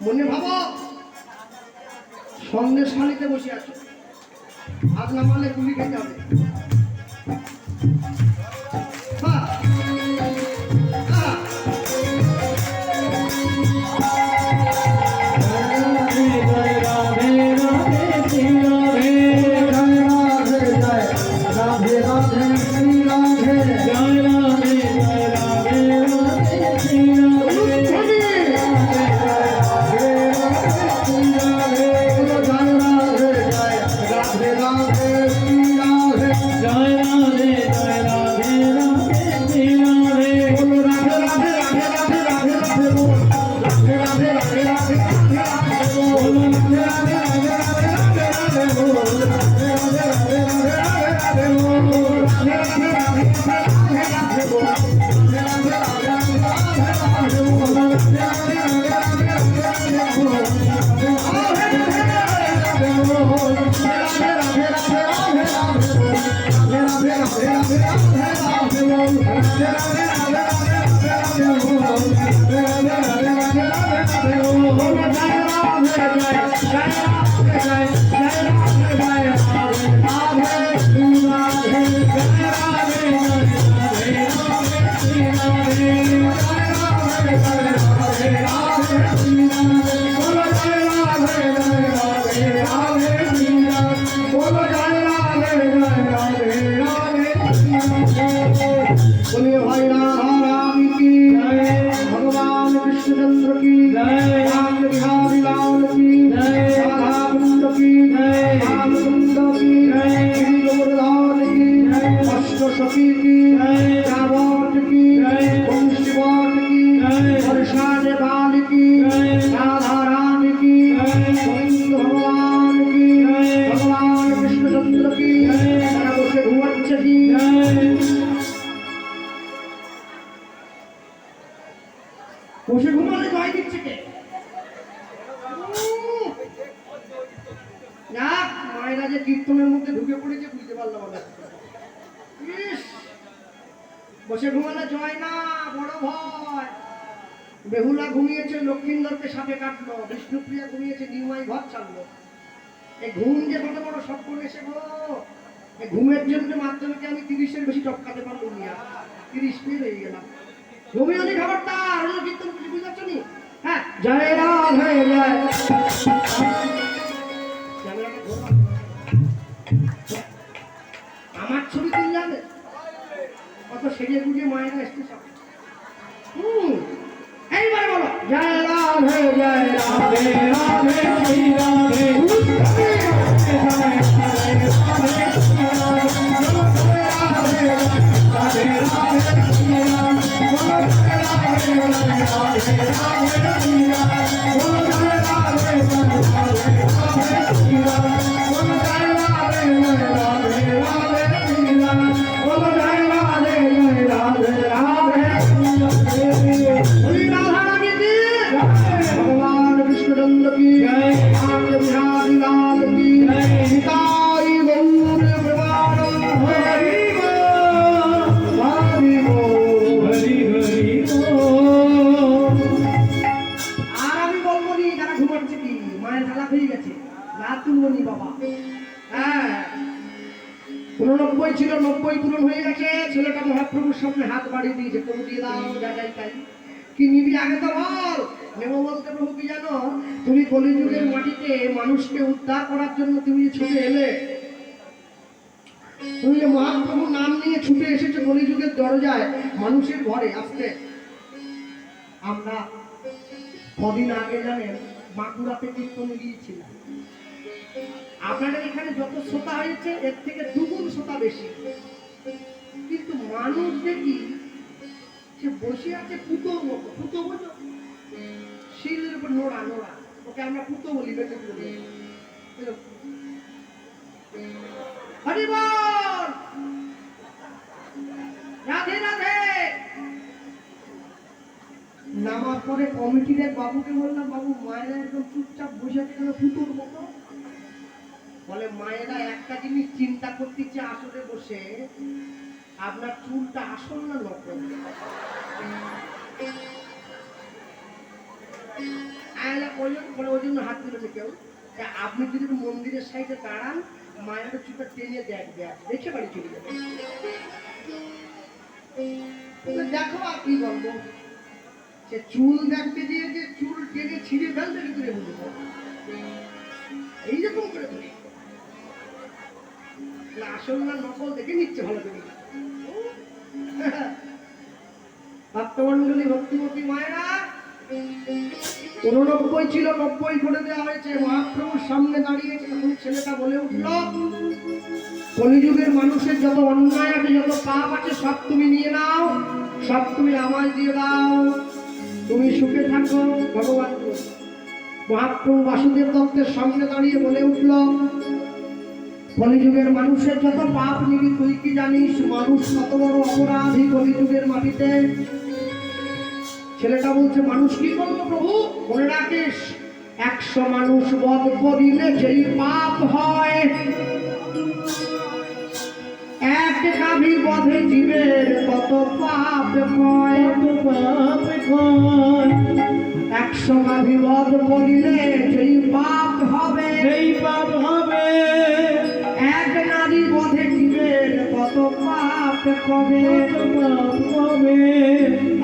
মনে ভাবো সঙ্গে শালিতে বসে আছো, হাত না মারলে গুলি খেতে হবে। বসে ঘুমালে জয় দিচ্ছে কে? মায়েরা যে কীর্তনের মধ্যে ঢুকে পড়েছে বুঝতে পারলাম না। বসে ঘুমালে জয় না, বড় ভয়। বেহুলা ঘুমিয়েছে, লক্ষ্মীন্দরকে সাপে কাটলো। বিষ্ণুপ্রিয়া ঘুমিয়েছে, নিউমাই ঘর ছাড়লো। এই ঘুম যে কত বড় সব করেছে গো। এই ঘুমের জন্য মাধ্যমিকে আমি 30-এর বেশি টপকাতে পারবো না, 30 পেয়ে রয়ে গেলাম। ঘুমিয়ে নি খবরদার, কীর্তন কিছু বুঝতে পারছো নি? হ্যাঁ, জয় রাম জয় জয়। আমার ছবি তুললাম কত সেজে গুজে মায়েরা এসছে সব। এইবার বলো জয় রাম জয় রাধে রাধে শ্রী রাধে ছিল 90 পূরণ হয়ে গেছে। ছেলেটা মহাপ্রভুর সামনে হাত বাড়িয়ে দিয়েছে, প্রভু দিয়ে দাও যা যাই তাই। কি নিবি আগে তো বল। নেব বলতে প্রভু কি জানো, তুমি কলিযুগের মাটিতে মানুষকে উদ্ধার করার জন্য তুমি যে ছুটে এলে, তুমি যে মহাপ্রভুর নাম নিয়ে ছুটে এসেছো কলিযুগের দরজায় মানুষের ঘরে আসতে। আমরা কদিন আগে জানেন বাঁকুড়াতে কীর্তনে গিয়েছিলাম। আপনাদের এখানে যত শ্রোতা হয়েছে এর থেকে দুগুণ শ্রোতা বেশি, কিন্তু মানুষ দেখি সে বসে আছে পুতোর মতো। পুতো বোঝো, শিলের উপর নোড়া নোড়া, ওকে আমরা পুতো বলি, বেঁচে বলি। হরি বল, রাধে রাধে। নামার পরে কমিটির এক বাবুকে বললাম, বাবু মায়েরা একদম চুপচাপ বসে আছে কেন পুতুর মতো? বলে মায়েরা একটা জিনিস চিন্তা করতেছে আসলে বসে, আপনার চুলটা আসল না নকল। ওই জন্য হাত দিল কেউ। আপনি যদি মন্দিরের সাইডে দাঁড়ান, মায়ের চুলটা টেনে দেখে বাড়ি চলে যাবে। দেখো আর কি বলবো, সে চুল দেখতে দিয়ে যে চুল টেনে ছিঁড়ে ফেলতে ভিতরে বুঝবো এইরকম করে ধরি। আসল না নকল দেখে নিচ্ছে ভালো করে। ভক্তমন্ডলী, ভক্তিমতী মায়েরা, 89 ছিল, 90 করে দেওয়া হয়েছে। মহাপ্রভুর সামনে দাঁড়িয়ে তখন ছেলেটা বলে উঠল, কলিযুগের মানুষের যত অন্যায় আছে, যত পাপ আছে, সব তুমি নিয়ে নাও, সব তুমি আমায় দিয়ে দাও, তুমি সুখে থাকো। ভগবান মহাপ্রভু বাসুদেব দত্তের সামনে দাঁড়িয়ে বলে উঠল, কলিযুগের মানুষের যত পাপ নিবি তুই কি জানিস? মানুষ কত বড় অপরাধী কলিযুগের মাটিতে। ছেলেটা বলছে, মানুষ কি করলো প্রভু? মনে রাখিস, 100 মানুষ বধ করিলে যেই পাপ হয়, এক গাভী বধে জীবের কত পাপ হয়। 100 গাভী বধ করিলে যেই পাপ হবে, যেই পাপ হবে, এক নারী বধে জীবের কত পাপ হবে।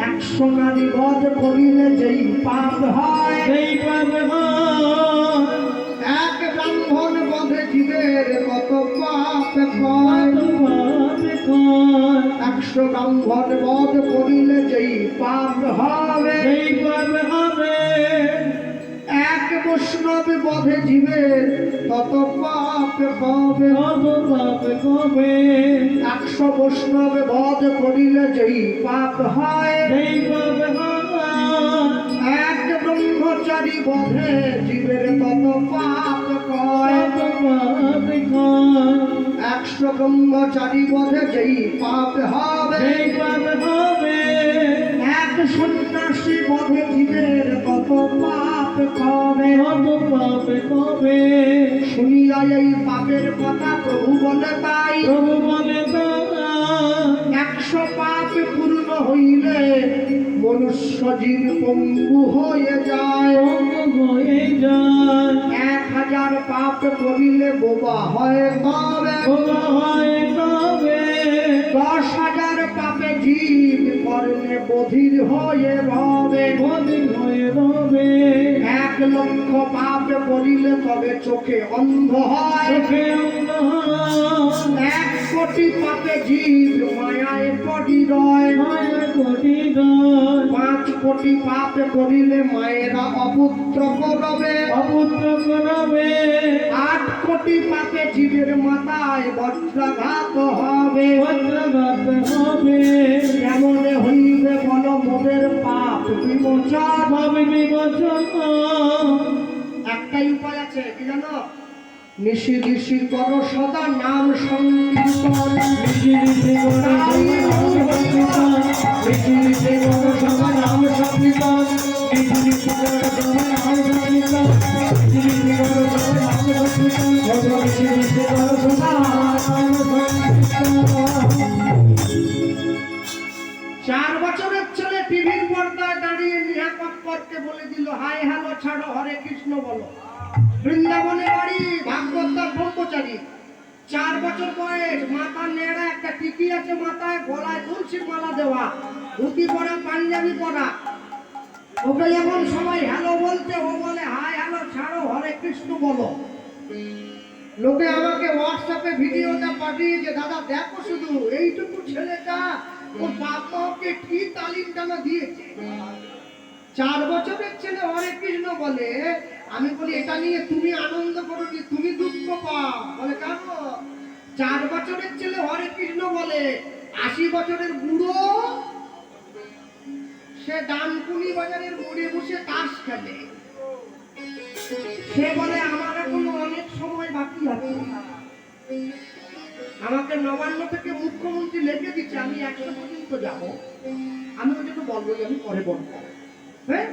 100 নারী বধ করিলে যেই পাপ হয়, সেই পাপ হয়। এক ব্রাহ্মণ বধে জীবের কত পাপ হয়। 100 ব্রাহ্মণ বধ করিলে যেই পাপ হবে, সেই পাপ হবে। এক বৈষ্ণব বধে জীবের কত পাপ হবে, কত পাপ হবে। 100 বৈষ্ণব বধ করিলে যেই পাপ হয়, সেই পাপ হয়। এক ব্রহ্মচারী বধে জীবের কত পাপ হয়, কত পাপ হয়। 100 ব্রহ্মচারী বধে যেই পাপ হবে, সেই পাপ হবে। এক সন্ন্যাসী বধে জীবের কত পাপ হবে, কত পাপ হবে। শুনিয়া এই পাপের কথা প্রভু বলে তাই, প্রভু বলে তাই। 100 পাপ পূর্ণ হইলে মনুষ্য জীব পঙ্গু হয়ে যায়, পঙ্গু হয়ে যায়। 1000 পাপ করিলে বোবা হয় তবে, বোবা হয় তবে। 10,000 পাপে জীব কর্ণে বধির হয়ে রবে, বধির হয়ে রবে। 1 লক্ষ পাপ করিলে তবে চোখে অন্ধ হয়, চোখে অন্ধ হয়। 1 কোটি পাপে জীব মায়ায় পড়ি রয়, মায়ায় পড়ি রয়। 5 কোটি পাপ করিলে মায়েরা অপুত্র করবে, অপুত্র করবে। 8 কোটি পাপে জীবের মাথায় বজ্রাঘাত হবে, বজ্রাঘাত হবে। কেমনে হইবে বল মোদের পাপ বিমোচন, পাপ বিমোচন। একটাই উপায় আছে, কি জানো? নিশি নিশি করো সদা নাম সংকীর্তন, নিশি নিশি করো সদা নাম সংকীর্তন, নিশি নিশি করো সদা নাম সংকীর্তন, নিশি নিশি করো সদা নাম সংকীর্তন, নিশি নিশি করো সদা নাম সংকীর্তন। 4 বছরের ছেলে টিভির পর্দায় দাঁড়িয়ে নেহা কক্করকে বলে দিল, হাই হ্যালো ছাড়ো, হরে কৃষ্ণ বলো। বৃন্দাবনে বাড়ি, ভাগবতার ব্রহ্মচারী, 4 বছর বয়স, মাথা নেড়া, একটা টিকি আছে মাথায়, গলায় তুলসীর মালা দেওয়া, ধুতি পরা, পাঞ্জাবি পরা। ওকে যখন সবাই হ্যালো বলতে, ও বলে হাই হ্যালো ছাড়ো, হরে কৃষ্ণ বলো। লোকে আমাকে হোয়াটসঅ্যাপে ভিডিওটা পাঠিয়েছে, দাদা দেখো শুধু এইটুকু ছেলেটা ওর বাপ মাকে কি তালিমটা না দিয়েছে। 4 বছরের ছেলে হরে কৃষ্ণ বলে, আমি বলি এটা নিয়ে তুমি আনন্দ করো কি তুমি দুঃখ পাও? বলে কেন? 4 বছরের ছেলে হরে কৃষ্ণ বলে, 80 বছরের বুড়ো সে ডানকুনি বাজারের মোড়ে বসে তাস খেলে। সে বলে আমার এখনো অনেক সময় বাকি আছে, আমাকে নবান্ন থেকে মুখ্যমন্ত্রী লিখে দিচ্ছে আমি 100 পর্যন্ত যাব। আমি ওই জন্য বলবো আমি পরে বলবো। হ্যাঁ,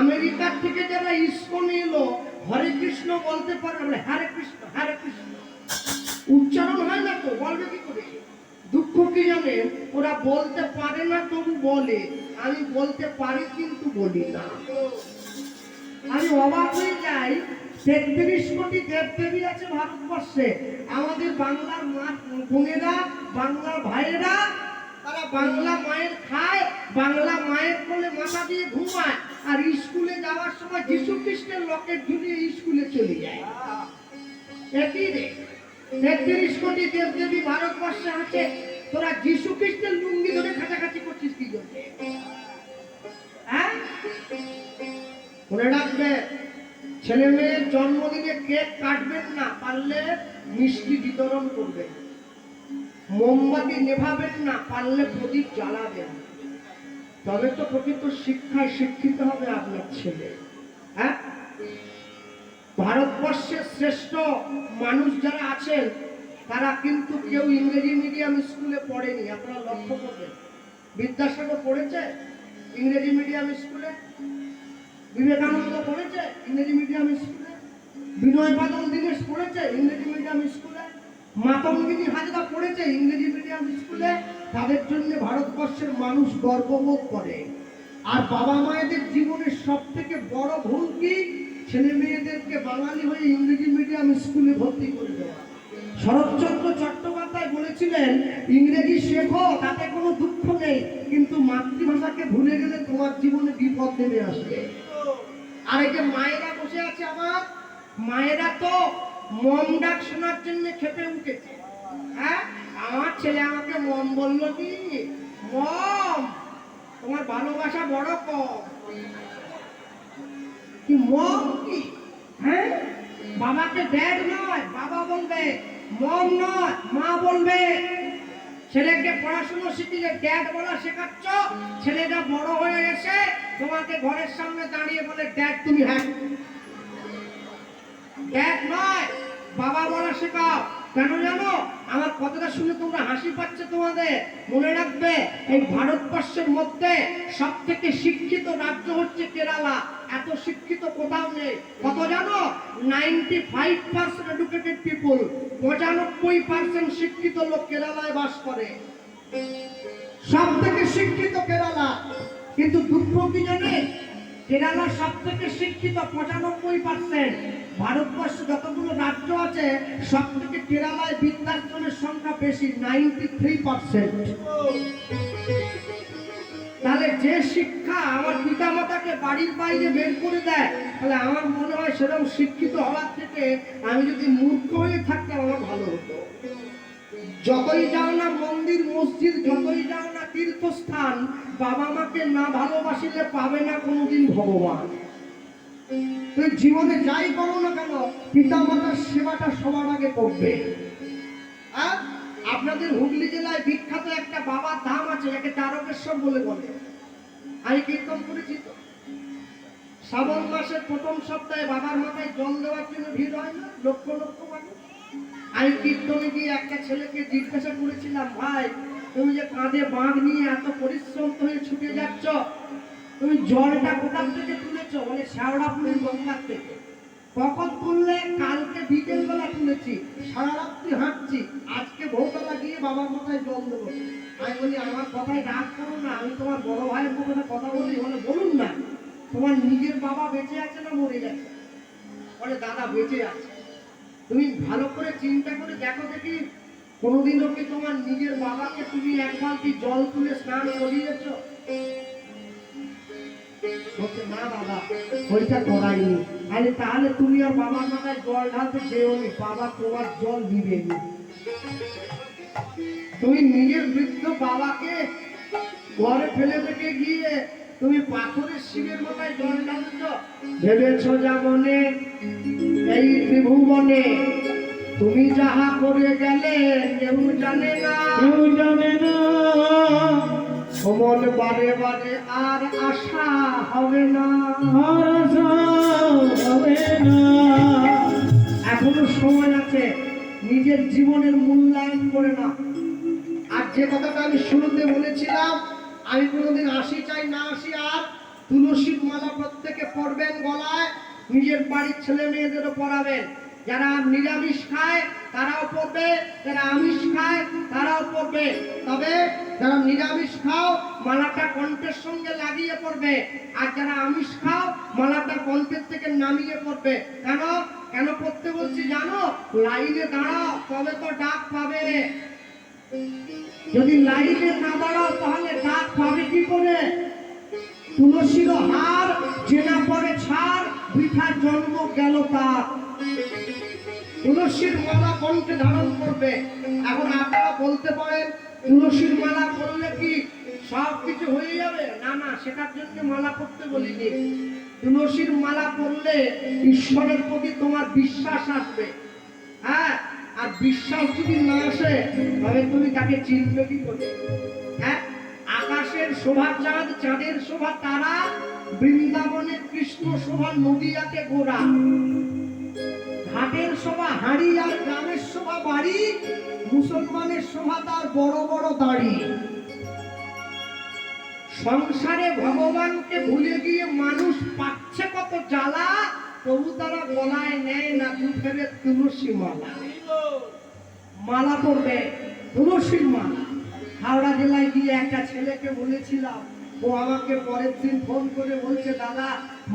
আমেরিকার থেকে যারা ইসকনে এলো হরে কৃষ্ণ বলতে পারে, বলে হরে কৃষ্ণ হরে কৃষ্ণ উচ্চারণ হয় না তো বলবে কি করে? দুঃখ কি জানে, ওরা বলতে পারে না তবু বলে, আমি বলতে পারি কিন্তু বলি না। আমি অবাক হয়ে যাই, 33 কোটি দেবদেবী আছে ভারতবর্ষে, আমাদের বাংলার মা বোনেরা বাংলার ভাইয়েরা তারা বাংলা মায়ের খায়, বাংলা মায়ের কোলে মাথা দিয়ে ঘুমায়, আর স্কুলে যাওয়ার সময় যীশু খ্রিস্টের লকেট ঝুলিয়ে স্কুলে চলে যায়। একই রে, 33 কোটি দেবদেবী ভারতবর্ষে আছে, তোরা যীশু খ্রিস্টের লুঙ্গি ধরে কাছাকাছি করছিস কি জন্য? হ্যাঁ, মনে রাখবে, ছেলে মেয়ের জন্মদিনে কেক কাটবেন না, পারলে মিষ্টি বিতরণ করবেন, মোমবাতি নেভাবেন না, পারলে প্রদীপ জ্বালাবেন, তবে তো প্রকৃত শিক্ষায় শিক্ষিত হবে আপনার ছেলে। হ্যাঁ, ভারতবর্ষের শ্রেষ্ঠ মানুষ যারা আছেন তারা কিন্তু কেউ ইংরেজি মিডিয়াম স্কুলে পড়েনি। আপনারা লক্ষ্য করবেন, বিদ্যাসাগর পড়েছে ইংরেজি মিডিয়াম স্কুলে, বিবেকানন্দ পড়েছে ইংরেজি মিডিয়াম স্কুলে, বিনয় বাদল দীনেশ পড়েছে ইংরেজি মিডিয়াম স্কুলে, মাতঙ্গিনী হাজরা পড়েছে ইংরেজি মিডিয়াম স্কুলে। তাদের জন্য ভারতবর্ষের মানুষ গর্ববোধ করে। আর বাবা মায়েদের জীবনের সব থেকে বড় ভুল কি? ছেলে মেয়েদেরকে বাঙালি হয়ে ইংরেজি মিডিয়াম স্কুলে ভর্তি করে দেওয়া। শরৎচন্দ্র চট্টোপাধ্যায় বলেছিলেন, ইংরেজি শেখো তাতে কোনো দুঃখ নেই, কিন্তু মাতৃভাষাকে ভুলে গেলে তোমার জীবনে বিপদ নেমে আসবে। আর এই যে মায়েরা বসে আছে, আমার মায়েরা তো মম ডাক শোনার জন্য খেপে উঠেছে। হ্যাঁ, আমার ছেলে আমাকে মম বললো কি, মম তোমার ভালোবাসা বড় কম। কি মম কি? হ্যাঁ, বাবাকে ড্যাড নয় বাবা বলবে, মম নয় মা বলবে। ছেলেকে পড়াশোনা শিখিয়ে ড্যাড বলা শেখাচ্ছ, ছেলেটা বড় হয়ে এসে তোমাকে ঘরের সামনে দাঁড়িয়ে বলে ড্যাড তুমি। হ্যাঁ, ড্যাড নয় বাবা বলা শেখাও। কেন জানো? আমার কথাটা শুনে তোমরা হাসি পাচ্ছে তোমাদের। মনে রাখবে, এই ভারতবর্ষের মধ্যে সব থেকে শিক্ষিত রাজ্য হচ্ছে কেরালা। এত শিক্ষিত কোথাও নেই। কত জানো? 95% এডুকেটেড পিপল, 95% শিক্ষিত লোক কেরালায় বাস করে। সব থেকে শিক্ষিত কেরালা। কিন্তু দুঃখ কি জানে, কেরালা সব থেকে শিক্ষিত 95%। ভারতবর্ষে যতগুলো রাজ্য আছে সব থেকে কেরালায় বৃদ্ধাশ্রমের সংখ্যা বেশি, 93%। তাহলে যে শিক্ষা আমার পিতামাতাকে বাড়ির বাইরে বের করে দেয়, তাহলে আমার মনে হয় সেরকম শিক্ষিত হওয়ার থেকে আমি যদি মূর্খ হয়ে থাকতাম আমার ভালো হতো। যতই যাও না মন্দির মসজিদ, যতই যাও না তীর্থস্থান, বাবা মাকে না ভালোবাসিলে পাবে না কোনোদিন ভগবান। তুই জীবনে যাই করো না কেন, পিতা মাতার সেবাটা সবার আগে করবে। আর আপনাদের হুগলি জেলায় বিখ্যাত একটা বাবার ধাম আছে, যাকে তারকেশ্বর বলে বলে। আমি কীর্তন করেছি তো, শ্রাবণ মাসের প্রথম সপ্তাহে বাবার মাথায় জল দেওয়ার জন্য ভিড় হয় না, লক্ষ লক্ষ মানুষ। আমি কীর্তনে গিয়ে একটা ছেলেকে জিজ্ঞাসা করেছিলাম, ভাই তুমি যে কাঁধে বাঁধ নিয়ে এত পরিশ্রম হয়ে ছুটে যাচ্ছ, তুমি জলটা কোথার থেকে তুলেছো? বলে শ্যাওড়াপুরের গঙ্গার থেকে। কখন তুললে? কালকে বিকেল বেলা তুলেছি, সারা রাত্রি হাঁটছি, আজকে ভোরবেলা গিয়ে বাবার মাথায় জল দেবো। আমি বলি আমার কথায় রাগ করো না, আমি তোমার বড় ভাইয়ের মুখে কথা বলি। বলে বলুন না, তোমার নিজের বাবা বেঁচে আছে না মরে গেছে? বলে দাদা বেঁচে আছে। তুমি ভালো করে চিন্তা করে দেখো দেখি, কোনোদিনও কি তোমার নিজের বাবাকে তুমি এক বালতি জল তুলে স্নান করিয়েছ? বলছে না দাদা, ওইটা করাইনি। আরে তাহলে তুমি আর বাবার মাথায় জল ঢালতে যেওনি, বাবা তোমার জল দিবেনি। তুমি নিজের বৃদ্ধ বাবাকে ঘরে ফেলে রেখে গিয়ে তুমি পাথরের শিবের মাথায় জল ঢালছ। ভেবেছ যাবনে এই ত্রিভুবনে তুমি যাহা করে গেলে কেউ জানে না, কেউ জানে না। সমন বারে বারে আর আশা হবে না, আর আশা হবে না। এখনো সময় আছে, নিজের জীবনের মূল্যায়ন করে না। আর যে কথাটা আমি শুরুতে বলেছিলাম, আমি কোনোদিন আসি চাই না আসি, আর তুলসীর মালা প্রত্যেকে পরবেন গলায়, নিজের বাড়ির ছেলে মেয়েদেরও পরাবেন। যারা নিরামিষ খায় তারাও পড়বে, যারা আমিষ খায় তারাও পড়বে। তবে যারা নিরামিষ খাও মালাটা কণ্ঠের সঙ্গে লাগিয়ে পড়বে, আর যারা আমিষ খাও মালাটা কণ্ঠের থেকে নামিয়ে পড়বে। কেন কেন পড়তে বলছি জানো? লাইনে দাঁড়াও, তবে তো ডাক পাবে। যদি লাইনে না দাঁড়াও তাহলে ডাক পাবে কি করে? তুলসীর হার যে না পরে ছাড়, বৃথা জন্ম গেল তার। তুলসীর মালা কণ্ঠে ধারণ করবে। এখন আপনারা বলতে পারেন তুলসীর মালা করলে কি সব কিছু হয়ে যাবে? না না, সেটার জন্য মালা করতে বলিনি। তুলসীর মালা পরলে ঈশ্বরের প্রতি তোমার বিশ্বাস আসবে। হ্যাঁ, আর বিশ্বাস যদি না আসে তবে তুমি তাকে চিনবে কি করে? হ্যাঁ, আকাশের শোভা চাঁদ, চাঁদের শোভা তারা, বৃন্দাবনে কৃষ্ণ শোভা নদিয়াতে গোরা, ঘাটের শোভা হাঁড়ি আর গ্রামের শোভা বাড়ি, মুসলমানের শোভা তার বড় বড় দাড়ি। সংসারে ভগবানকে ভুলে গিয়ে মানুষ পাচ্ছে কত জ্বালা, তবু তারা গলায় নেয় না দুধের তুলসী মালা। মালা পড়বে, তুলসীর মালা। হাওড়া জেলায় গিয়ে একটা ছেলেকে বলেছিলাম, ও আমাকে পরের দিন ফোন করে বলছে, দাদা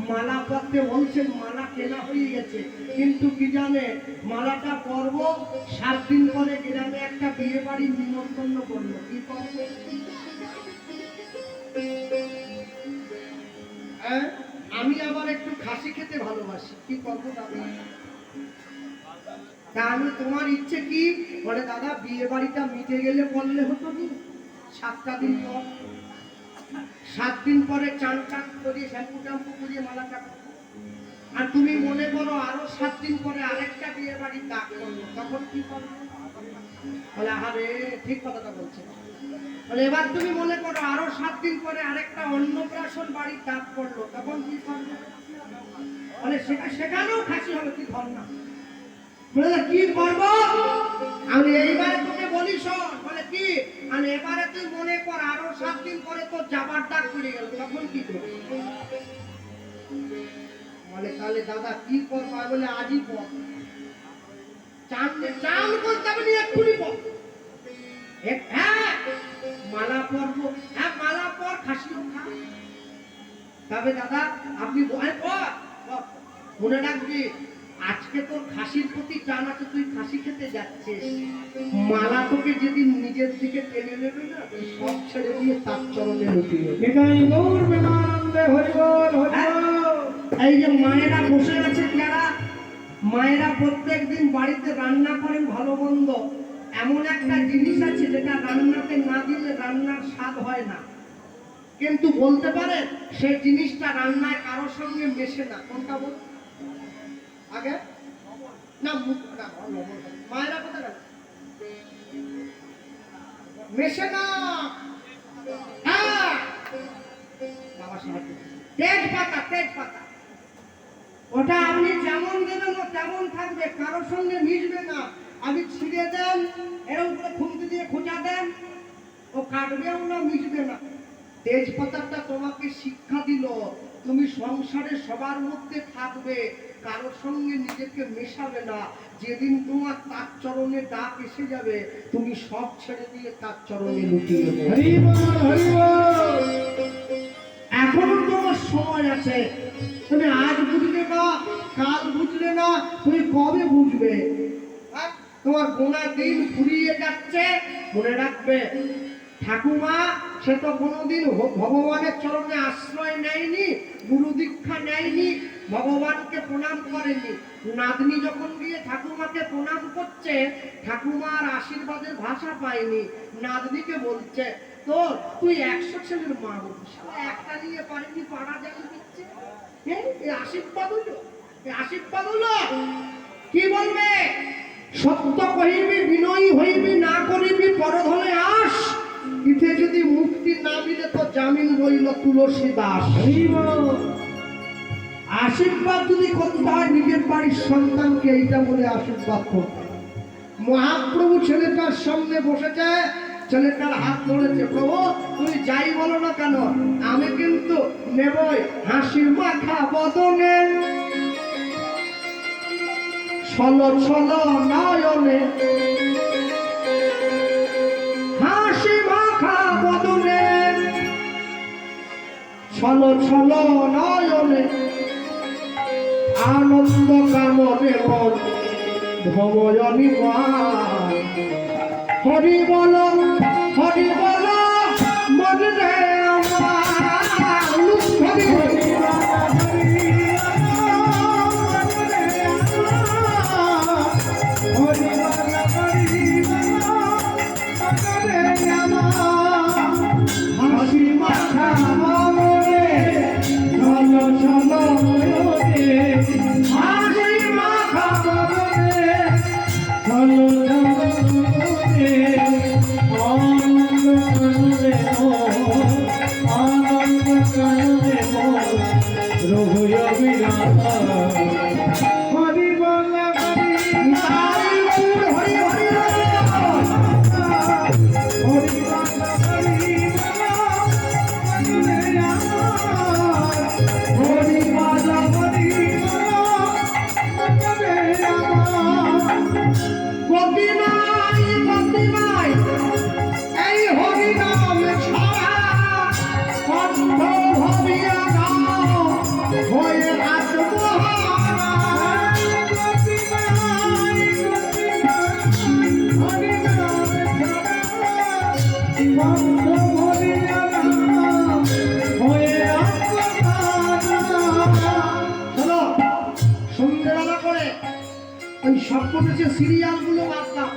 মালা পরতে বলছেন, মালা কেনা হয়ে গেছে, কিন্তু কি জানে মালাটা পরব 7 দিন পরে গ্রামে একটা বিয়ে বাড়ির নিমন্ত্রণ করলো, কি করবো? আমি আবার একটু খাসি খেতে ভালোবাসি, কি করবো দাদা? তা আমি তোমার ইচ্ছে কি? বলে দাদা বিয়ে বাড়িটা মিটে গেলে বললে হতো কি, 7টা দিন পর, 7 দিন পরে চান টান করিয়ে শ্যাম্পু ট্যাম্পু করিয়ে মালাটা করবো। আর তুমি মনে করো আরো 7 দিন পরে আরেকটা বিয়ে বাড়ির ডাক করলো, তখন কি করবো? বলে আরে ঠিক কথাটা বলছে। বলে এবার তুমি মনে করো আরো 7 দিন পরে আরেকটা অন্নপ্রাশন বাড়ির ডাক পড়লো, তখন কি করবে? বলে সেখানেও খাসি হবে, কি ধর না। বলে কি করবো? আমি এইবারে তোকে বলি শোন। বলে কি? আমি এবারে তুই মনে কর আরো 7 দিন পরে তোর যাবার ডাক পড়ে গেল, তখন কি করবি? বলে তাহলে দাদা কি করবো? বলে আজই পর, চান করতে হবে, এক্ষুনি পর। হ্যাঁ মালা পরবো, হ্যাঁ মালা পর, খাসিও খা। তবে দাদা আপনি মনে রাখবি, আজকে তোর খাসির প্রতি টান আছে, তুই খাসি খেতে যাচ্ছিস, মালা তোকে যেদিন নিজের দিকে টেনে নেবে না, তুই সব ছেড়ে দিয়ে তার চরণে লুটিয়ে নেবে। এটাই গৌর প্রেমানন্দে হরি বল হরি বল। এই যে মায়েরা বসে আছে, যারা মায়েরা প্রত্যেকদিন বাড়িতে রান্না করেন ভালো মন্দ, এমন একটা জিনিস আছে যেটা রান্নাতে না দিলে রান্নার স্বাদ হয় না, কিন্তু বলতে পারে সেই জিনিসটা রান্নায় কারোর সঙ্গে মেশে না। কোনটা বল? আগে না মায়েরা কথা গেল মেশে না। হ্যাঁ বাবা সাহায্য, তেজপাতা, তেজপাতা ওটা আপনি যেমন দেবেন ও তেমন থাকবে, কারোর সঙ্গে মিশবে না। আপনি ছিঁড়ে দেন, এরকম করে খুন্তি দিয়ে খোঁচা দেন, ও কাটবেও না, মিশবে না। তেজপাতাটা তোমাকে শিক্ষা দিল, তুমি সংসারে সবার মধ্যে থাকবে, কারোর সঙ্গে নিজেকে মেশাবে না। যেদিন তোমার তার চরণে ডাক এসে যাবে, তুমি সব ছেড়ে দিয়ে তার চরণে লুটিয়ে দেবে। হরি বল হরি বল। এখনো তোমার সময় আছে, তুমি আজ বুঝলে না, কাল বুঝলে না, তুমি কবে বুঝবে? হ্যাঁ? তোমার গোনা দিন ফুরিয়ে যাচ্ছে। মনে রাখবে ঠাকুমা সে তো কোনোদিন ভগবানের চরণে আশ্রয় নেয়নি, গুরু দীক্ষা নেয়নি, ভগবানকে প্রণাম করেনি। নাতনি যখন গিয়ে ঠাকুমাকে প্রণাম করছে, ঠাকুমার আশীর্বাদের ভাষা পায়নি, নাতনিকে বলছে তোর তুই 100 ছেলের মা হবি, শালা একটা নিয়ে পারিনি, পাড়া জ্বালিয়ে দিচ্ছে। এই আশীর্বাদ হলো, এই আশীর্বাদ হলো। কি বলবে? সত্য কহিবি, বিনয়ী হইবি, না করিবি পরধনে আস। ইতে যদি মুক্তি না মিলে তো জামিন রইল তুলসী দাস। আশীর্বাদ যদি করতে হয় নিজের বাড়ির সন্তানকে, এইটা বলে আশীর্বাদ করতে। মহাপ্রভু ছেলেটার সামনে বসেছে, ছেলেটার হাত ধরেছে। প্রভু তুমি যাই বলো না কেন, আমি কিন্তু নেবই হাসি মাখা বদনে, ছল ছল নয়নে, হাসি মাখা বদনে, ছল ছল নয়নে, আনন্দ কামনে মন ভবয়নি হরি বল, হরি বল মন রে আমার। হরি হাসি মাথা মনে, চল চল হাসি মাথা মনে, চল ওই সবকটা সিরিয়ালগুলো বাদ দাও,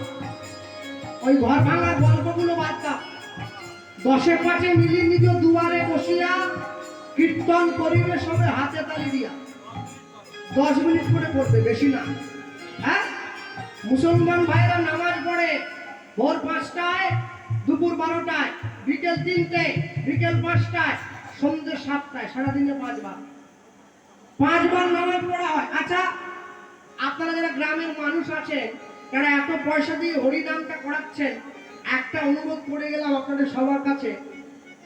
ওই ঘর ভাঙার গল্পগুলো বাদ দাও। 10 পাঁচে মিলি নিজ দুয়ারে বসিয়া কীর্তন করিবে সবে হাতে তালি দিয়া। 10 মিনিট করে পড়বে, বেশি না। হ্যাঁ, মুসলমান ভাইরা নামাজ পড়ে ভোর 5টায়, দুপুর 12টায়, বিকেল 3টে, বিকেল 5টায়, সন্ধ্যে 7টায়, সারাদিনে 5 বার। 5 বার নামাজ পড়া হয়। আচ্ছা, আপনারা যারা গ্রামের মানুষ আছেন, যারা এত পয়সা দিয়ে হরিনামটা করাচ্ছেন, একটা অনুরোধ করে গেলাম আপনাদের সবার কাছে।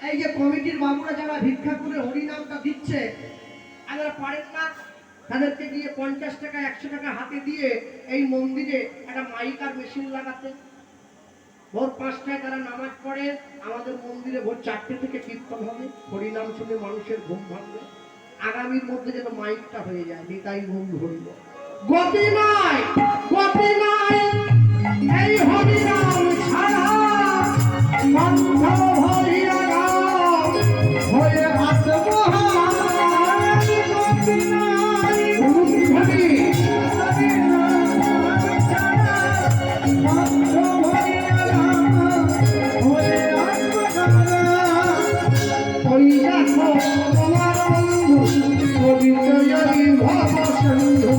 এই যে কমিটির বাবুরা যারা ভিক্ষা করে হরিনামটা দিচ্ছে, আপনারা পারেন না তাদেরকে গিয়ে 50 টাকা 100 টাকা হাতে দিয়ে এই মন্দিরে একটা মাইকার মেশিন লাগাতে। ভোর 5টায় তারা নামাজ পড়ে, আমাদের মন্দিরে ভোর 4টে থেকে কীর্তন হবে, হরিনাম শুনে মানুষের ঘুম ভাঙবে। আগামীর মধ্যে যেন মাইকটা হয়ে যায়, নিতাই বন্ধু হরিব। গতি নাই, গতি নাই এই হরিনাম ছাড়া, কণ্ঠ ভরিয়া গাও হয়ে আত্মহারা। গতি নাই, হরি কণ্ঠ ভরিয়া গাও হয়ে আত্মহারা। ওই দেখো তোমার বন্ধু কবিতয়াই ভব সিন্ধু,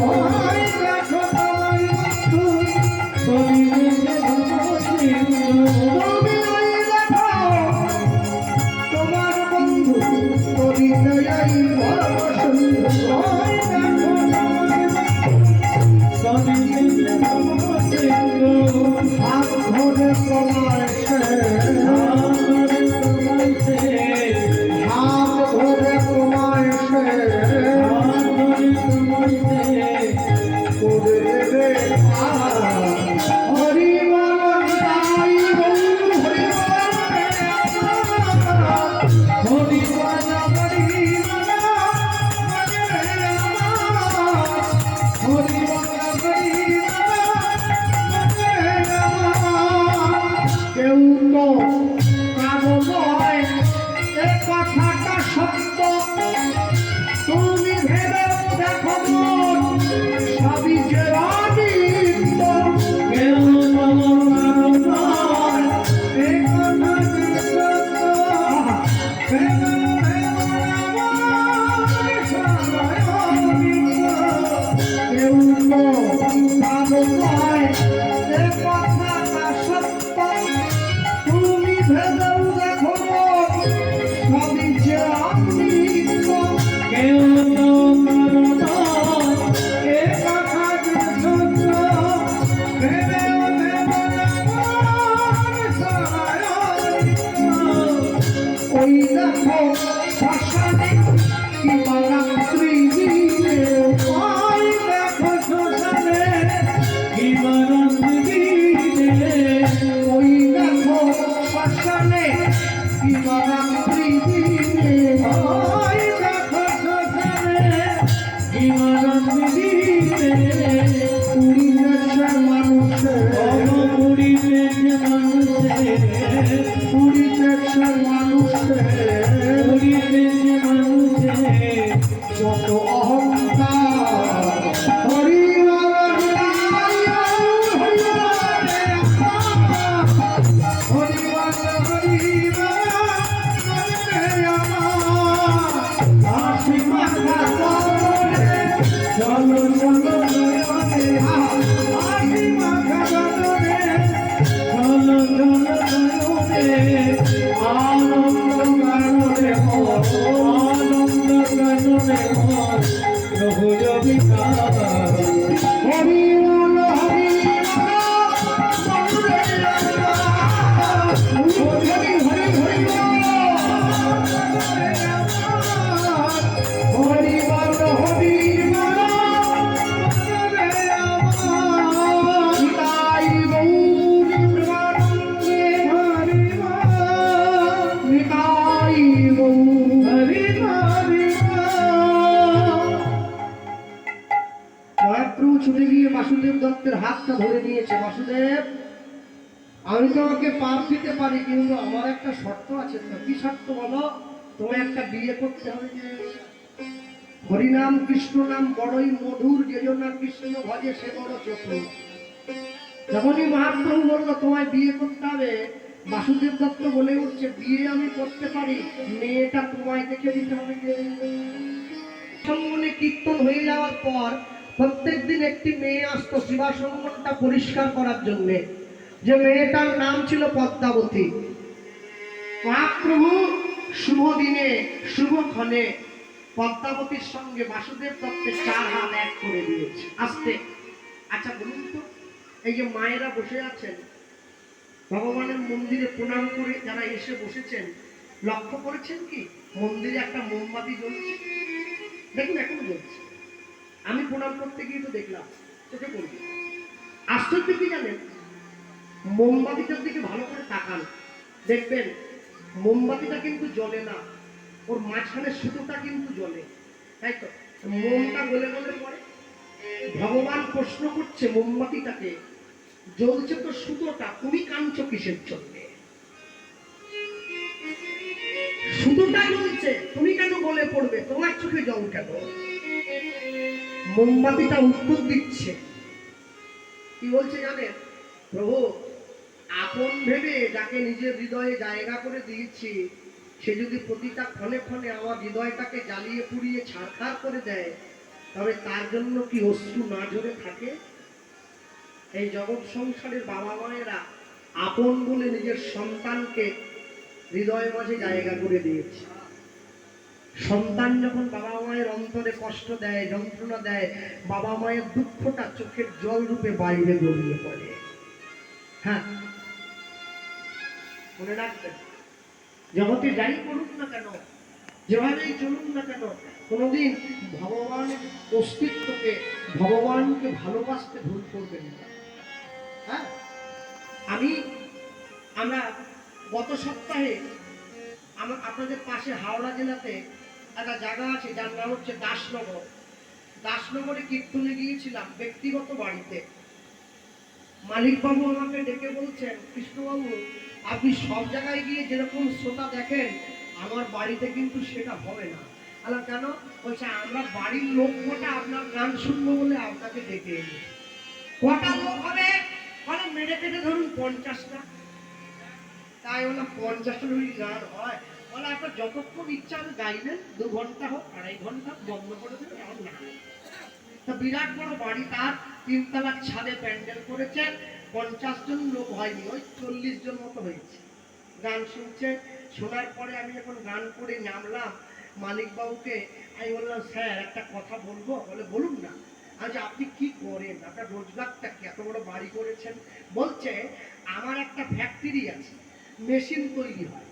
তোমার বন্ধু কবিতয়াই ভব সিন্ধু। হাত ধরে তোমার হাত ধরে তোমার করে দেবে হরি বল সাই বন্ধু, হরি বল হরি বল হরি হরি বল হরি ভেবেও দেখো সবই যে অমৃত। কেউ তো কারো নয়, এ কথা যে সত্য। ভেবেও ভেবে দেখো সবাই অমৃত। ওই দেখো শ্মশানে কি রাত্রি দিনে, ওই দেখো শ্মশানে কি বারান্দি দিনে। ওই দেখো শ্মশানে কি রাত্রি দিনে। ওই দেখো শ্মশানে কি বারান্দি দিনে। পুরী দেশের মানুষের, পুরী দেশের মানুষের, পুরী দেশের মানুষের পুরী দেশের মানুষের যত অহংকার। হরি বল হরি বল হরি বল হরি চলো চলো নয়নে, হাসি মাখা বদনে। চলো চলো নয়নে, আনন্দ গাননে মন, আনন্দ গাননে মন, প্রভু বিকাশ। হরি বল হরি হরি হরি হরি হরি বল হরি নিতাই গৌর প্রেমানন্দে, নিতাই গৌর। মহাপ্রভু ছুটে গিয়ে বাসুদেব দত্তের হাতটা ধরে নিয়েছে। বাসুদেব, আমি তোমাকে পাপ দিতে পারি, কিন্তু আমার একটা শর্ত আছে। তো কি শর্ত বলো? তোমায় একটা বিয়ে করতে হবে। হরিনাম কৃষ্ণ নাম বড়ই মধুর, যে জন্য কৃষ্ণ ভজে সে বড় চতুর। যখনই মহাপ্রভু বললো তোমায় বিয়ে করতে হবে, বাসুদেব দত্ত বলে উঠছে, বিয়ে আমি করতে পারি, মেয়েটা তোমায় দেখে দিতে হবে। সঙ্গনে কীর্তন হয়ে যাওয়ার পর প্রত্যেকদিন একটি মেয়ে আসতো শিবাসঙ্গনটা পরিষ্কার করার জন্য। যে মেয়েটার নাম ছিল পদ্মাবতী। মহাপ্রভু শুভ দিনে শুভ ক্ষণে পদ্মাবতীর সঙ্গে বাসুদেব দত্তের 4 হাত এক করে দিয়েছে। আসতে আচ্ছা বলুন তো, এই যে মায়েরা বসে আছেন ভগবানের মন্দিরে প্রণাম করে, যারা এসে বসেছেন, লক্ষ্য করেছেন কি মন্দিরে একটা মোমবাতি জ্বলছে? দেখুন এখনো জ্বলছে। আমি প্রণাম করতে গিয়ে তো দেখলাম, চোখে পড়বে। আশ্চর্য কি জানেন, মোমবাতিটার দিকে ভালো করে তাকান, দেখবেন মোমবাতিটা কিন্তু জ্বলে না, ওর মাঝখানে সুতোটা কিন্তু জ্বলে, তাই তো? মোমটা গলে গলে পড়ে। ভগবান প্রশ্ন করছে মোমবাতিটাকে, জ্বলছে তো সুতোটা, তুমি কাঁদছো কিসের জন্য? সুতোটা জ্বলছে, তুমি কেন গলে পড়বে? তোমার চোখে জল কেন? মোমবাতিটা উত্তর দিচ্ছে, কি বলছে জানেন? প্রভু, আপন ভেবে যাকে নিজের হৃদয়ে জায়গা করে দিয়েছি, সে যদি প্রতিটা ক্ষণে ক্ষণে আমার হৃদয়টাকে জ্বালিয়ে পুড়িয়ে ছারখার করে দেয়, তবে তার জন্য কি অশ্রু না ঝরে থাকে? এই জগৎ সংসারের বাবা মায়েরা আপন বলে নিজের সন্তানকে হৃদয়ের মাঝে জায়গা করে দিয়েছে। সন্তান যখন বাবা মায়ের অন্তরে কষ্ট দেয়, যন্ত্রণা দেয়, বাবা মায়ের দুঃখটা চোখের জল রূপে বাইরে গড়িয়ে পড়ে। হ্যাঁ, মনে রাখবেন, জগতে যাই করুন না কেন, যেভাবেই চলুন না কেন, কোনোদিন ভগবানের অস্তিত্বকে, ভগবানকে ভালোবাসতে ভুল করবেন না। হ্যাঁ, আমরা গত সপ্তাহে আপনাদের পাশে হাওড়া জেলাতে একটা জায়গা আছে যার নাম হচ্ছে দাসনগর। দাসনগরে কীর্তনে গিয়েছিলাম ব্যক্তিগত বাড়িতে। মালিকবাবু আমাকে ডেকে বলছেন, কৃষ্ণবাবু, আপনি সব জায়গায় গিয়ে যেরকম শ্রোতা দেখেন, আমার বাড়িতে কিন্তু সেটা হবে না। আলা কেন? বলছে, আমরা বাড়ির লোক কটা আপনার গান শুনবো বলে আপনাকে ডেকে এনে। কটা লোক হবে? মানে মেরে কেটে ধরুন 50টা। তাই বলে 50টা যদি গান হয়, বলে আপনার যতক্ষণ ইচ্ছা আমি গাইবেন, 2 ঘন্টা হোক, 2.5 ঘন্টা, বন্ধ করে দেবেন, আমার না। তা বিরাট বড় বাড়ি, তার 3 তলার ছাদে প্যান্ডেল করেছে, 50 জন লোক হয়নি, ওই 40 জন মতো হয়েছে। গান শুনছেন। শোনার পরে আমি যখন গান করে নামলাম মালিক বাবুকে আমি বললাম, স্যার একটা কথা বলবো? বলে বলুন না। আচ্ছা আপনি কি করেন, আপনার রোজগারটা কি? এত বড় বাড়ি করেছেন। বলছে আমার একটা ফ্যাক্টরি আছে, মেশিন তৈরি হয়।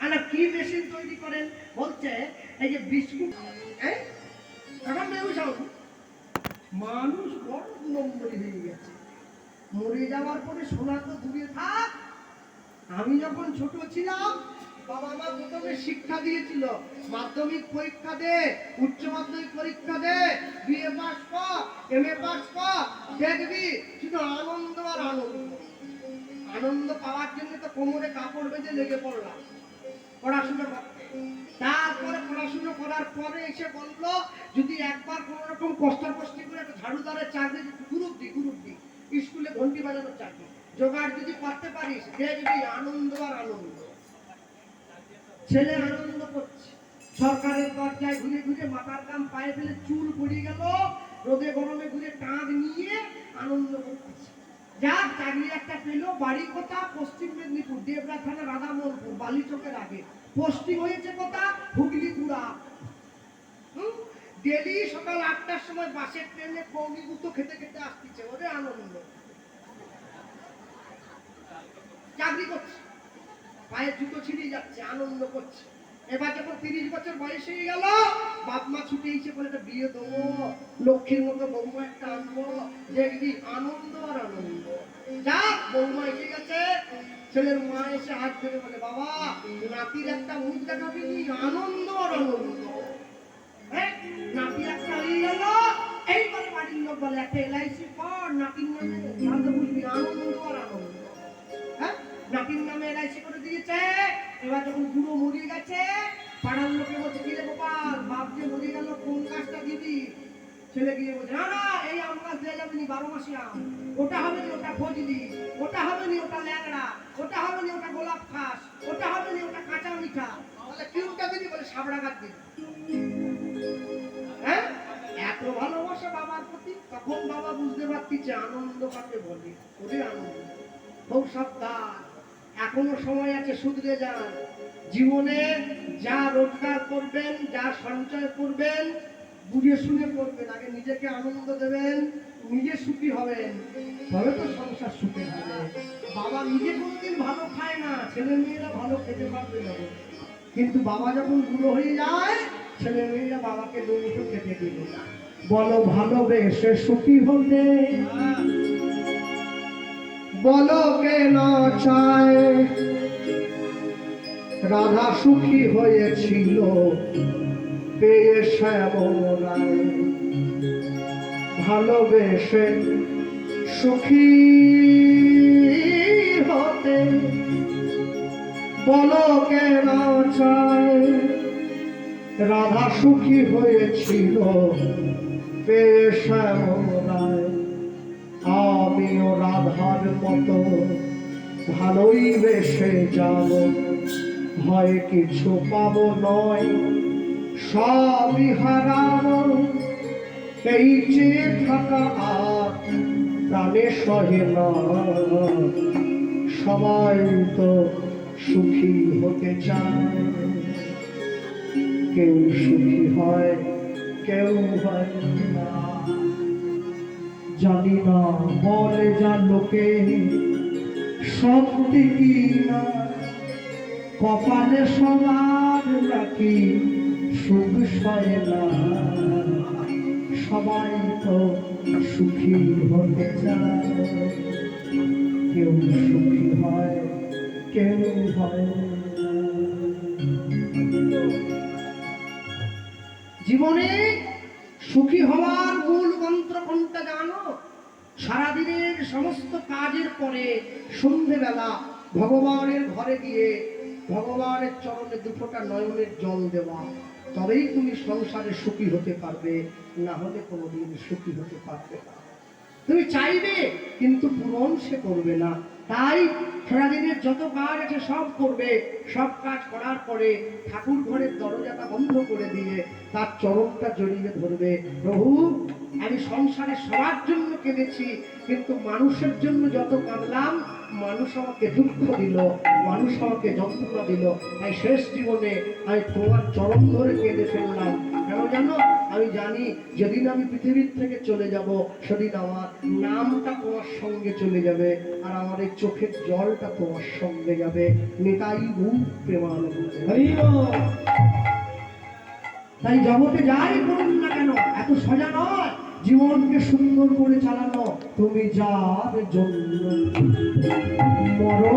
আরে কি মেশিন তৈরি করেন? বলছে এই যে বিস্কুট। হ্যাঁ এখন বেউসাও মানুষ বড় নম্বরী হয়ে গেছে। মরে যাওয়ার পরে সোনা তো দূরে থাক, আমি যখন ছোট ছিলাম বাবা মা প্রথমে শিক্ষা দিয়েছিল, মাধ্যমিক পরীক্ষা দে, উচ্চ মাধ্যমিক পরীক্ষা দে, বিএ পাস কর, এমএ পাস কর, দেখবি শুধু আনন্দ আর আনন্দ। আনন্দ পাওয়ার জন্য তো কোমরে কাপড় বেঁধে লেগে পড়লাম পড়াশোনা করতে। তারপরে পড়াশোনা করার পরে এসে বললো যদি একবার কোন রকম কষ্টাকষ্টি করে একটা ঝাড়ুদারের চাকরি, গ্রুপ ডি স্কুলে ঘন্টি বাজানোর চাকরি জোগাড় যদি করতে পারিস, দেখবি আনন্দ আর আনন্দ। ছেলে আনন্দ করছে, সরকারের দরজায় ঘুরে ঘুরে মাথার কাম পায়ে ফেলে চুল পড়ে গেল, রোদে গরমে ঘুরে টাঁগ নিয়ে আনন্দ করতেছে। যার চাকরি একটা পেল। বাড়ি কোথা? পশ্চিম মেদিনীপুর, দেবরা থানা, রাধামোহনপুর, বালিচকের আগে। পোস্টিং হয়েছে কোথা? হুগলি গুড়া। ডেলি সকাল 8টার সময় বাসের ট্রেনে কৌমিগুতো খেতে খেতে আসতেছে, ওদের আনন্দ। চাকরি করছে, পায়ের জুতো ছিঁড়ে যাচ্ছে, আনন্দ করছে। এবার যখন 30 বছর বয়স হয়ে গেল, বাপ মা ছুটে এসে বলে একটা বিয়ে দেবো, লক্ষ্মীর মতো বৌমা একটা আনবো, দেখবি আনন্দ আর আনন্দ। যা বৌমা এসে গেছে, ছেলের মা এসে হাত ধরে বলে বাবা নাতির একটা মুখ দেখাবি, আনন্দ আর আনন্দ। হ্যাঁ নাতি একটা হয়ে গেল, এইবারে বাড়ির লোক বলে একটা এলআইসি কর নাতির নামে, তাহলে বুঝবি আনন্দ আর আনন্দ। হ্যাঁ নাতির নামে এলআইসি করে দিয়েছে। এবার যখন বুড়ো মরে গেছে, পাড়ার লোকে বলছে কি রে গোপাল, বাপ যে মরে গেল কোন গাছটা দিবি? ছেলে গিয়ে বলছে না না এই আম গাছ দিয়ে যাবে নি, 12 মাসি আম, ওটা হবে নি ওটা ফজলি, ওটা হবে নি ওটা ল্যাংড়া, ওটা হবে নি ওটা গোলাপ খাস, ওটা হবে নি ওটা কাঁচা মিঠা। তাহলে কি ওটা দিবি? বলে সাবড়া গাছ দিবি। হ্যাঁ এত ভালোবাসা বাবার প্রতি। তখন বাবা বুঝতে পারতিছে আনন্দ কাকে বলে, ওদের আনন্দ। খুব সাবধান, এখনো সময় আছে, শুধরে যান। জীবনে যা রোজগার করবেন, যা সঞ্চয় করবেন, বুঝে শুনে করবেন। আগে নিজেকে আনন্দ দেবেন, নিজে সুখী হবেন, তবে তো সংসার সুখী হবে। বাবা নিজে কোনোদিন ভালো খায় না, ছেলে মেয়েরা ভালো খেতে পারবে না। কিন্তু বাবা যখন বুড়ো হয়ে যায়, ছেলে মেয়েরা বাবাকে দুমুঠো খেতে দিল না। বলো ভালোবেসে সুখী হতে, বলো কে না চায়। রাধা সুখী হয়েছিল পেয়ে শ্যামল রায়। ভালোবেসে সুখী হতে, বলো কে না চায়। রাধা সুখী হয়েছিল পেয়ে শ্যামল রায়। আমিও রাধার মতো ভালোই বেসে যাব, হয় কিছু পাবো নয় সবই হারাবো। এই চেয়ে থাকা আর প্রাণে সহে না, সবাই তো সুখী হতে চায়। কেউ সুখী হয় কেউ হয় না, জানি না বলে যা লোকে সত্যি কি না। কপালে সবার নাকি সুখ সয় না, সবাই তো সুখী হতে চায়। কেউ সুখী হয় কেউ হয় না। জীবনে সুখী হওয়ার মূল মন্ত্র কোনটা জানো? সারাদিনের সমস্ত কাজের পরে সন্ধ্যেবেলা ভগবানের ঘরে গিয়ে ভগবানের চরণে দুফোঁটা নয়নের জল দেওয়া, তবেই তুমি সংসারে সুখী হতে পারবে, না হলে কোনোদিন সুখী হতে পারবে না। তুমি চাইবে কিন্তু পূরণ সে করবে না। তাই সারাদিনের যত কাজ আছে সব করবে, সব কাজ করার পরে ঠাকুর ঘরের দরজাটা বন্ধ করে দিয়ে তার চরণটা জড়িয়ে ধরবে। প্রভু আমি সংসারে সবার জন্য কেঁদেছি, কিন্তু মানুষের জন্য যত কাঁদলাম মানুষ আমাকে দুঃখ দিল, মানুষ আমাকে যন্ত্রণা দিল, তাই শেষ জীবনে আমি তোমার চরণ ধরে কেঁদে ফেললাম। কেন জানো? আমি জানি যেদিন আমি পৃথিবীর থেকে চলে যাব সেদিন আমার নামটা তোমার সঙ্গে চলে যাবে, আর আমার এই চোখের জলটা তোমার সঙ্গে যাবে। নিতাই রূপ প্রেমানন্দ। হরি বল। তাই জগতে যাই করুন না কেন, এত সোজা নয় জীবনকে সুন্দর করে চালানো। তুমি যার জন্য মরো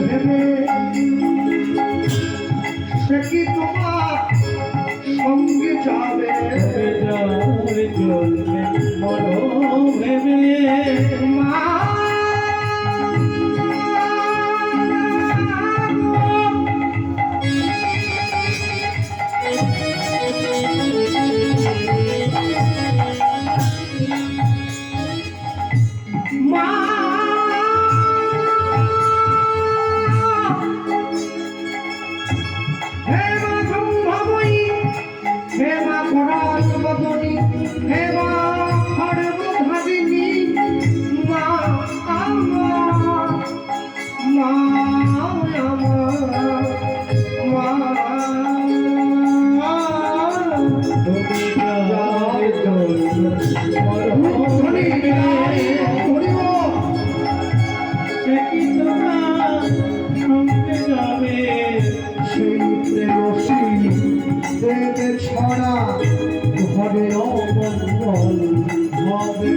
ভেবে, সে কি তোমার সঙ্গে যাবে? যার জন্যে মরো ভেবে, মা ছড়া ঘরে অমঙ্গল হবে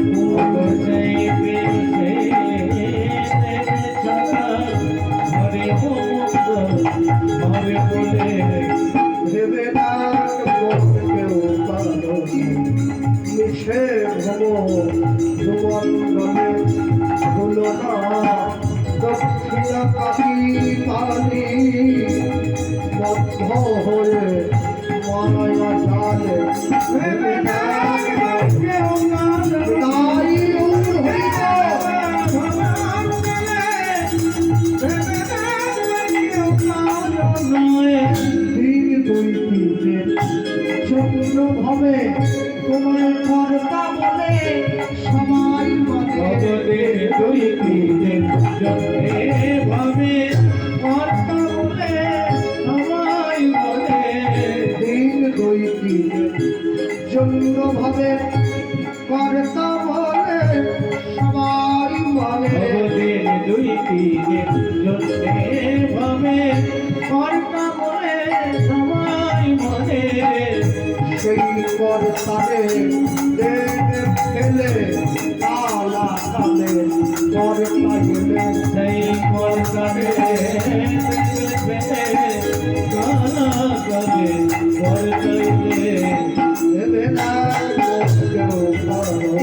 ঘরে বলে ভেবে না কেউ পালো মিশে ভব সুমঙ্গলে হলো না দক্ষিণা কাশি পানি বদ্ধ হয়ে মায়া জালে ভেবে না কেউ তাই ভাবে তোমার কর্তা বলে সবাই দুই দিনের জন্যে ভাবে কর্তা বলে সবাই বলে, দিন দুই দিনের জন্য ভাবে কর্তা বলে সবাই বলে। দুই দিনের জন্যে ভাবে কর্তা বলে সবাই বলে, সেই কর্তারে ফেলে কালা কালে কর্তা গেলে সেই কর্তারে কালা কালে কর্তা গেলে ভেবে না কেউ পালো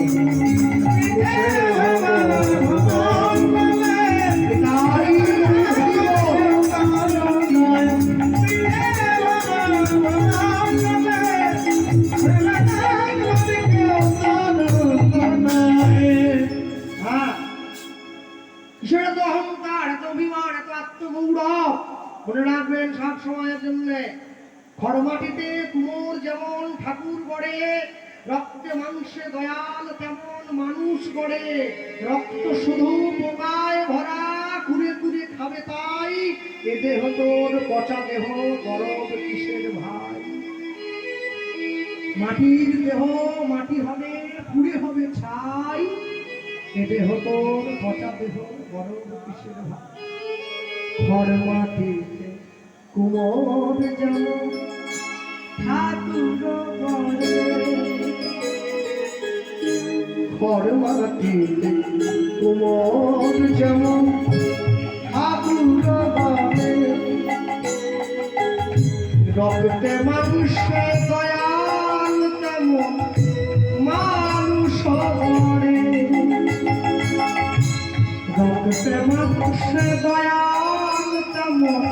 মিশে কিসের এত অহংকার, এত অভিমান, এত আত্মগৌরব? মনে রাখবেন সব সময়ের জন্য, খড়মাটিতে কুমোর যেমন ঠাকুর গড়ে, রক্তে মাংসে দয়াল তেমন মানুষ গড়ে। রক্ত শুধু পোকায় ভরা, কুড়ে কুড়ে খাবে তাই। এ দেহ তোর পচা দেহ, গরব কিসের ভাই? মাটির দেহ মাটি হবে, পুড়ে হবে ছাই। এ দেহ তোর পচা দেহ, গরব কিসের ভাই? খড় মাটিতে কুমোর যেমন ঠাকুর গড়ে, খড় মাটিতে কুমোর যেমন ঠাকুর গড়ে। রক্তে মাংসে দয়াল তেমন মানুষ গড়ে। রক্তে মাংসে দয়াল তেমন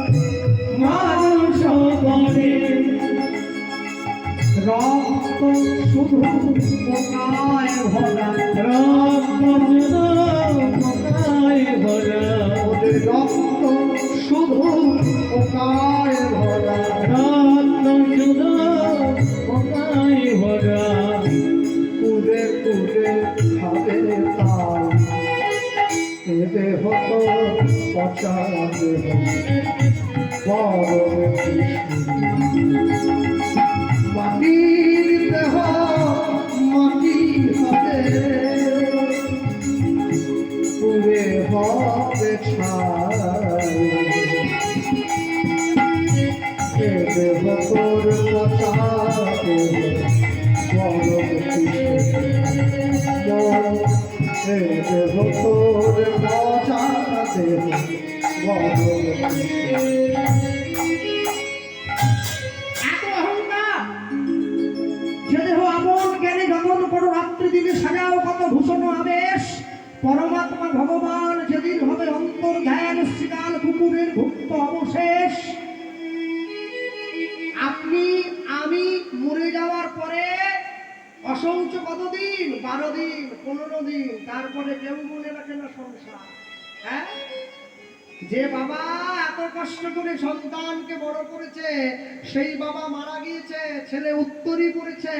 মানুষ গড়ে। রক্ত শুধু পোকায় ভরা, রক্ত শুধু পোকায় ভরা, ওদের রক্ত শুধু পোকায় ভরা। রক্ত শুধু পোকায় ভরা, কুড়ে কুড়ে খাবে তাই। এ দেহ তোর মাটির দেহ মাটি হবে পুরে হবে ছাই এ দেহ তোর পচাতে এ দেহ তোর পচাতে এত অহংকার যে দেহ আপন জ্ঞানী যতন করো রাত্রি দিনে সাজাও কত ভূষণ আবেশ পরমাত্মা ভগবান যেদিন হবে অন্তর ধ্যান শ্রীকাল কুকুরের ভুক্ত অবশেষ আপনি আমি মরে যাওয়ার পরে অসংখ্য কতদিন 12 দিন 15 দিন তারপরে কেউ মনে রাখে না সংসার হ্যাঁ যে বাবা এত কষ্ট করে সন্তানকে বড় করেছে সেই বাবা মারা গিয়েছে ছেলে উত্তরই পড়েছে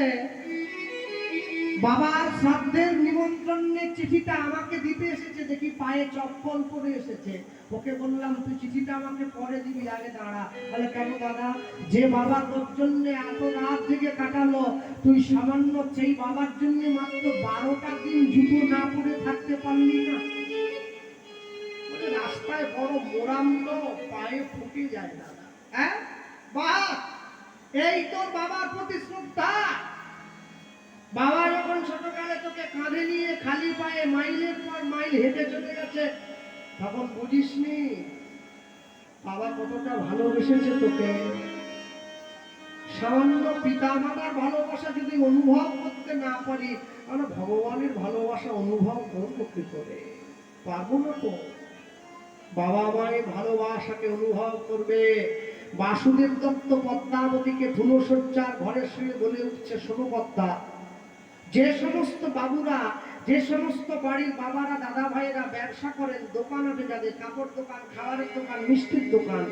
বাবার শ্রাদ্ধের নিমন্ত্রণের চিঠিটা আমাকে দিতে এসেছে দেখি পায়ে চপ্পল পরে এসেছে ওকে বললাম তুই চিঠিটা আমাকে পরে দিবি আগে দাঁড়া বলে কেন দাদা যে বাবা তোর জন্য এত রাত জেগে কাটালো তুই সামান্য সেই বাবার জন্য মাত্র 12টা দিন জুতো না পরে থাকতে পারলি না রাস্তায় বড় মোরাম তো পায়ে ফুটে যায় দাদা হ্যাঁ বাহ এই তোর বাবার প্রতি শ্রদ্ধা বাবা যখন ছোটকালে তোকে কাঁধে নিয়ে খালি পায়ে মাইলের পর মাইল হেঁটে চলে গেছে তখন বুঝিসনি বাবা কতটা ভালোবেসেছে তোকে সামান্য পিতা মাতার ভালোবাসা যদি অনুভব করতে না পারি আমরা ভগবানের ভালোবাসা অনুভব করবো কি করে পারবো না তো বাবা মায়ের ভালোবাসাকে অনুভব করবে বাসুদেব দত্ত পদ্মাবতীকে ধুলোসজ্জার ঘরে শুয়ে বলে উঠছে শোনো পদ্মা যে সমস্ত বাবুরা যে সমস্ত বাড়ির বাবারা দাদা ভাইয়েরা ব্যবসা করেন দোকান আছে যাদের কাপড় দোকান খাবারের দোকান মিষ্টির দোকান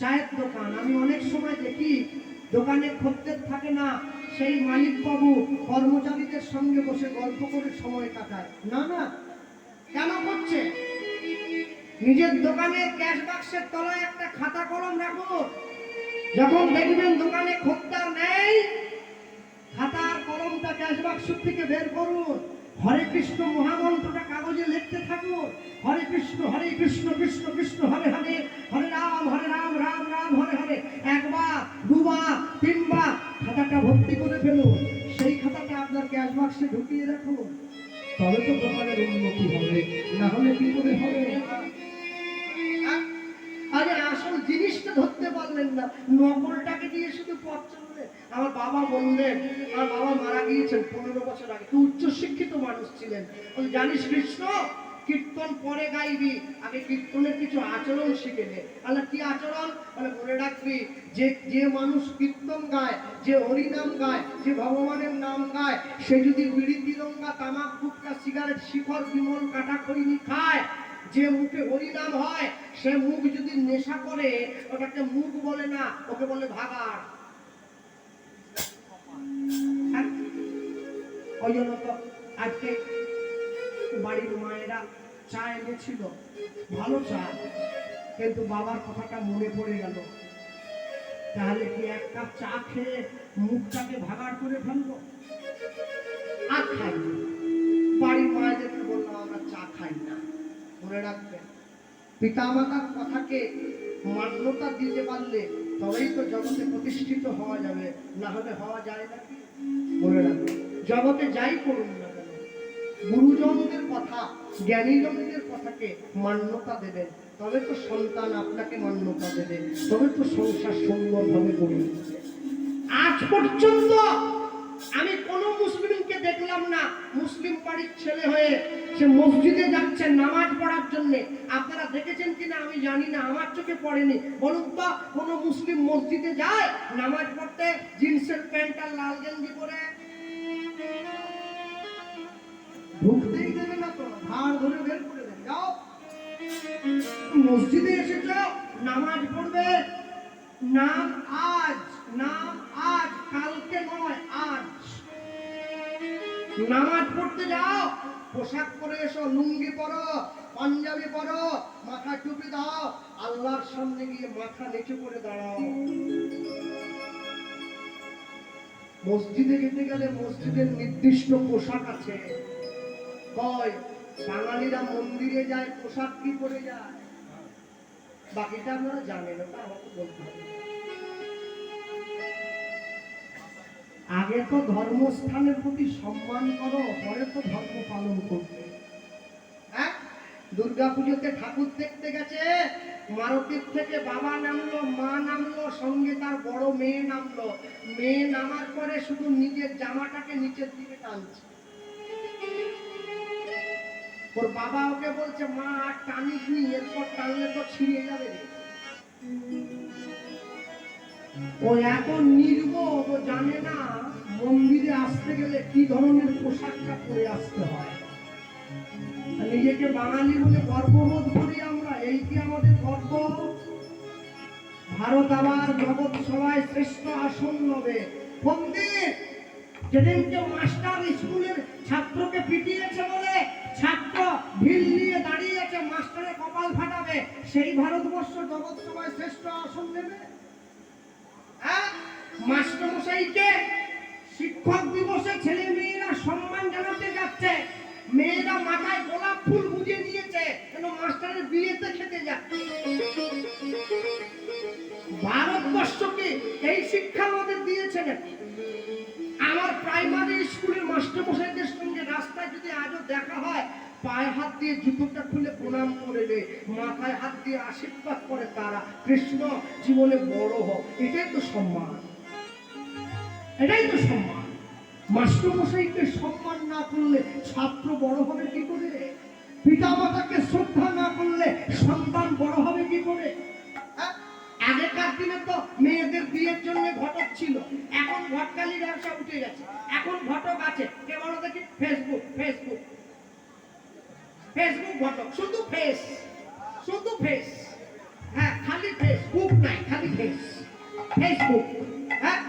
চায়ের দোকান আমি অনেক সময় দেখি দোকানে খদ্দের থাকে না সেই মালিক বাবু কর্মচারীদের সঙ্গে বসে গল্প করে সময় কাটায় না না কেন করছে নিজের দোকানের ক্যাশ বাক্সের তলায় একটা খাতা কলম রাখো যখন দেখবেন দোকানে খদ্দের নেই খাতার কলমটা ক্যাশ বাক্স থেকে বের করুন হরে কৃষ্ণ মহামন্ত্রটা কাগজে লিখতে থাকুন হরে কৃষ্ণ কৃষ্ণ কৃষ্ণ হরে হরে হরে রাম রাম রাম হরে হরে একবার দুবার তিনবার খাতাটা ভর্তি করে ফেলুন সেই খাতাটা আপনার ক্যাশ বাক্সে ঢুকিয়ে রাখুন তবে তো দোকানের উন্নতি হবে না হলে কি করে হবে আরে আসল জিনিসটা ধরতে পারলেন না নকলটাকে দিয়ে শুধু পথ চলবে আমার বাবা বললেন আমার বাবা মারা গিয়েছেন 15 বছর আগে তুই উচ্চশিক্ষিত মানুষ ছিলেন জানিস কৃষ্ণ কীর্তন পরে গাইবি আগে কীর্তনের কিছু আচরণ শিখে নে আল্লাহ কি আচরণ মানে মনে রাখবি যে যে মানুষ কীর্তন গায় যে হরিনাম গায় যে ভগবানের নাম গায় সে যদি বিড়ি তিরঙ্গা তামাক গুটকা সিগারেট শিখর বিমল কাটা খৈনি খায় যে মুখে হরিনাম হয় সে মুখ যদি নেশা করে ওটাকে মুখ বলে না ওকে বলে ভাগাড় ওই জন্য তো আজকে বাড়ির মায়েরা চা এনেছিল ভালো চা কিন্তু বাবার কথাটা মনে পড়ে গেল তাহলে কি এক কাপ চা খেয়ে মুখটাকে ভাগাড় করে ফেলবো আর খাই বাড়ির মায়েদেরকে বললাম আমরা চা খাই না মনে রাখবেন পিতামাতার কথাকে মান্যতা দিতে পারলে তবেই তো জগতে প্রতিষ্ঠিত হওয়া যাবে না হলে হওয়া যায় নাকি মনে রাখবেন জগতে যাই করুন না কেন গুরুজনদের কথা জ্ঞানীজনদের কথাকে মান্যতা দেবেন তবে তো সন্তান আপনাকে মান্যতা দেবে তবে তো সংসার সুন্দরভাবে গড়ে উঠবে আজ পর্যন্ত আমি কোন মুসলিমকে দেখলাম না মুসলিম বাড়ির ছেলে হয়ে সে মসজিদে যাচ্ছে নামাজ পড়ার জন্য আপনারা দেখেছেন কিনা আমি জানি না আমার চোখে পড়েনি বলুন তো কোন মুসলিম মসজিদে যায় নামাজ পড়তে জিন্সের প্যান্ট আর লাল গেঞ্জি পরে ঢুকতেই দেবে না তো ঘাড় ধরে বের করে দেবে যাও মসজিদে এসেছ নামাজ পড়বে নাম আজ কালকে নয় আজ নামাজ পড়তে যাও পোশাক পরে এসো, লুঙ্গি পরো, পাঞ্জাবি পরো, মাথায় টুপি দাও, আল্লাহর সামনে গিয়ে মাথা নিচু করে দাঁড়াও। মসজিদে যেতে গেলে মসজিদের নির্দিষ্ট পোশাক আছে। কয় বাঙালিরা মন্দিরে যায় পোশাক কি পরে যায়, বাকিটা আপনারা জানেন, ওটা আমাকে বলতে হবে। আগে তো ধর্মস্থানের প্রতি সম্মান করো, পরে তো ধর্ম পালন করবে। হ্যাঁ, দুর্গা পুজোতে ঠাকুর দেখতে গেছে, মারুতির থেকে বাবা নামলো, মা নামলো, সঙ্গে তার বড় মেয়ে নামলো। মেয়ে নামার পরে শুধু নিজের জামাটাকে নিচের দিকে টানছে। ওর বাবা ওকে বলছে, মা আর টানিস নি, এরপর টানলে তো ছিঁড়ে যাবে রে। ও এত নির্বোধ, ও জানে না মন্দিরে আসতে গেলে কি ধরনের পোশাকটা পরে আসতে হয়। নিজেকে বাঙালি বলে গর্ববোধ করি আমরা, এই কি আমাদের গর্ব? ভারত আবার জগৎ সভায় শ্রেষ্ঠ আসন নেবে। পণ্ডিত যেদিনকে মাস্টার স্কুলের ছাত্রকে পিটিয়েছে বলে ছাত্র ঢিল নিয়ে দাঁড়িয়ে আছে, মাস্টারের কপাল ফাটাবে, সেই ভারতবর্ষ জগৎ সভায় শ্রেষ্ঠ আসন নেবে? মাস্টার মশাইকে শিক্ষক দিবসে ছেলে মেয়েরা সম্মান জানাতে যাচ্ছে, মেয়েরা মাথায় গোলাপ ফুল গুজে নিয়েছে, কেন মাস্টারের বিয়েতে খেতে যাচ্ছে। ভারতবর্ষকে এই শিক্ষা আমাদের দিয়েছে নাকি? আমার প্রাইমারি স্কুলের মাস্টার মশাইদের সঙ্গে রাস্তায় যদি আজও দেখা হয়, পায়ে হাত দিয়ে জুতোটা খুলে প্রণাম করে দেয়, মাথায় হাত দিয়ে আশীর্বাদ করে তারা, কৃষ্ণ জীবনে বড় হোক। এটাই তো সম্মান, এটাই তো সম্মান। মাস্টার মশাইকে সম্মান না করলে ছাত্র বড় হবে কি করে? পিতা মাতাকে শ্রদ্ধা না করলে সন্তান বড় হবে কি করে? আগেকার দিনে তো মেয়েদের বিয়ের জন্য ঘটক ছিল, এখন ঘটকালি ব্যবসা উঠে গেছে, এখন ঘটক আছে। কে বলো দেখি? ফেসবুক, ফেসবুক, ফেসবুক ঘটক, শুধু ফেস, শুধু ফেস। হ্যাঁ, খালি ফেসবুক নাই, খালি ফেস, ফেসবুক। হ্যাঁ,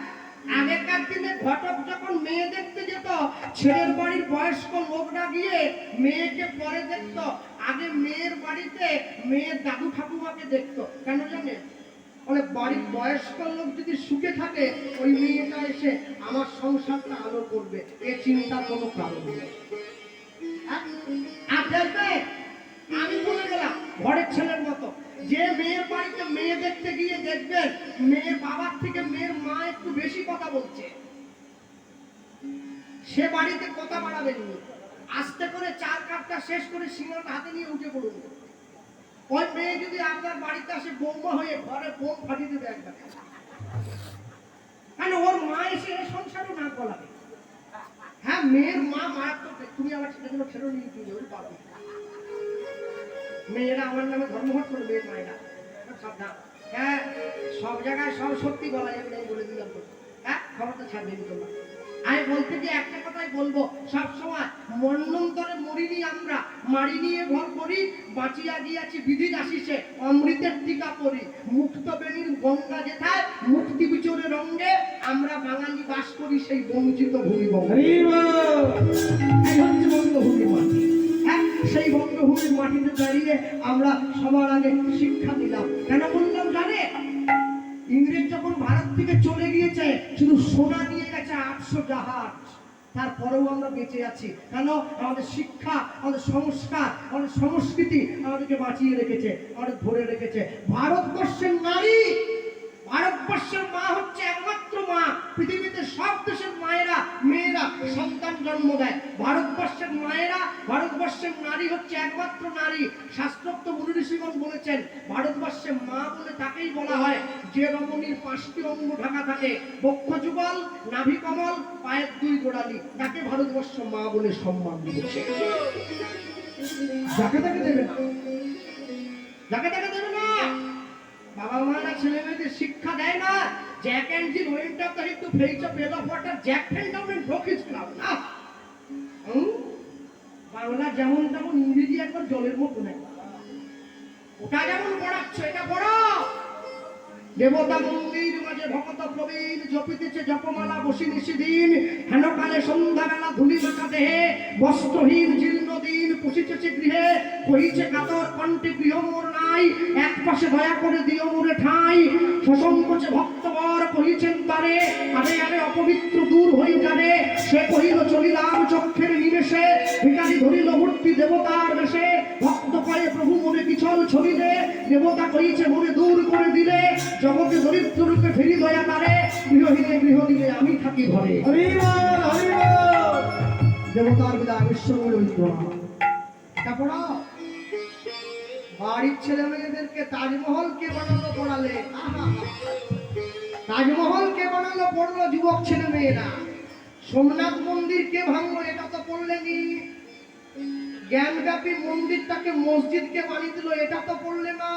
আগেকার দিনে ঘটক যখন মেয়ে দেখতে যেত, ছেলের বাড়ির বয়স্ক লোকরা গিয়ে মেয়েকে পরে দেখতো। আগে মেয়ের বাড়িতে মেয়ের দাদু ঠাকুমাকে দেখতো, কেন জানেন? বলে বাড়ির বয়স্ক লোক যদি সুখে থাকে, ওই মেয়েটা এসে আমার সংসারটা আলো করবে, এ চিন্তার কোনো কারণ নেই। আমি বলে গেলাম ঘরের ছেলের মতো, যে মেয়ের বাড়িতে মেয়ে দেখতে গিয়ে দেখবেন মেয়ের বাবার থেকে মেয়ের মা একটু বেশি কথা বলছে, সে বাড়িতে কথা বাড়াবেন, আস্তে করে চার কাপটা শেষ করে সিঙ্গারটা হাতে নিয়ে উঠে পড়ুন। ওই মেয়ে যদি আপনার বাড়িতে আসে বৌমা হয়ে, ঘরে বোম ফাটিয়ে দেবে একবার, কেন ওর মা এসে সংসারও না গলাবে। হ্যাঁ, মেয়ের মা মারাত্মক। তুমি আমার ছেলেগুলো ছেড়ে নিয়ে চলে ওর বাবা। মেয়েরা আমার নামে ধর্মঘট করে, মেয়ের মায়েরা সাবধান। হ্যাঁ, সব জায়গায় সব সত্যি বলা যাবে না, বলে দিলাম তো। হ্যাঁ, খবরটা ছাড়বে তোমরা। আমি বলতে গিয়ে একটা কথাই বলবো, সবসময় মন্বন্তরে মরিনি আমরা, মারি নিয়ে ভর করি, বাঁচিয়া গিয়াছি বিধি আসিছে, অমৃতের টিকা পরি, মুক্ত বেণীর গঙ্গা যেথায়, মুক্তি বিচরে রঙ্গে, আমরা বাঙালি বাস করি সেই বঞ্চিত ভূমিবঙ্গে। এই হচ্ছে বঙ্গভূমির মাটি। হ্যাঁ, সেই বঙ্গভূমির মাটিতে দাঁড়িয়ে আমরা সবার আগে শিক্ষা দিলাম। কেন বললাম জানে? ইংরেজ যখন ভারত থেকে চলে গিয়েছে, শুধু সোনা নিয়ে গেছে 800 জাহাজ, তারপরেও আমরা বেঁচে আছি। কেন? আমাদের শিক্ষা, আমাদের সংস্কার, আমাদের সংস্কৃতি আমাদেরকে বাঁচিয়ে রেখেছে, আমাদের ধরে রেখেছে। ভারতবর্ষের নারী, ভারতবর্ষের মা হচ্ছে একমাত্র মা। পৃথিবীতে সব দেশের মায়েরা, মেয়েরা সন্তান জন্ম দেয়, ভারতবর্ষের মায়েরা, ভারতবর্ষের নারী হচ্ছে একমাত্র নারী। শাস্ত্রোক্ত মুনি ঋষিগণ বলেছেন, ভারতবর্ষে মা বলে তাকেই বলা হয় যে রমণীর 5টি অঙ্গ ঢাকা থাকে, বক্ষ যুগল, নাভি কমল, পায়ের 2 গোড়ালি, তাকে ভারতবর্ষ মা বলে সম্মান দিয়েছে। যাকে তাকে দেবে না, যাকে তাকে দেবে না। বাবা মারা ছেলে মেয়েদের শিক্ষা দেয় না, Jack and Jill went up the hill to fetch a pail of water, Jack fell down and broke his club. না, বাংলা যেমন তেমন, ইংরেজি একবার জলের মতো নেই। ওটা যেমন পড়াচ্ছ, এটা পড়ো। দেবতা মন্দির মাঝে ভকত প্রবীণ জপিতেছে জপমালা বসি নিশিদিন, হেনকালে সন্ধ্যাবেলা ধুলি মাখা দেহে বস্ত্রহীন জীর্ণ দিন পুষিতেছে গৃহে, কহিছে কাতর কণ্ঠে গৃহ মোর নাই, এক পাশে দয়া করে দিও মোরে ঠাঁই। সসংকোচে ভক্তবর কহিছেন তারে, আরে আরে অপবিত্র দূর হই যাবে, সে কহিল চলিলাম চক্ষের নিমেষে, ভিখারি ধরিল মূর্তি দেবতার বেশে, ভক্ত কয়ে প্রভু মনে কিছল ছবিলে, দেবতা কহিছে মনে দূর করে দিলে, জগতে দরিদ্র রূপে ফেরি দয়া তারে, গৃহহীনে গৃহ দিলে আমি থাকি ঘরে। হরি বল, হরি বল। দেবতার বিদায় বিশ্বমূল বিদ্রোহ। তারপর বাড়ির ছেলে মেয়েদেরকে তাজমহল কে বানালো পড়ালে, তাজমহল কে বানালো পড়লো যুবক ছেলে মেয়েরা, সোমনাথ মন্দির কে ভাঙলো এটা তো পড়লেনি, জ্ঞানব্যাপী মন্দিরটাকে মসজিদকে বানিয়ে দিল এটা তো পড়লে না,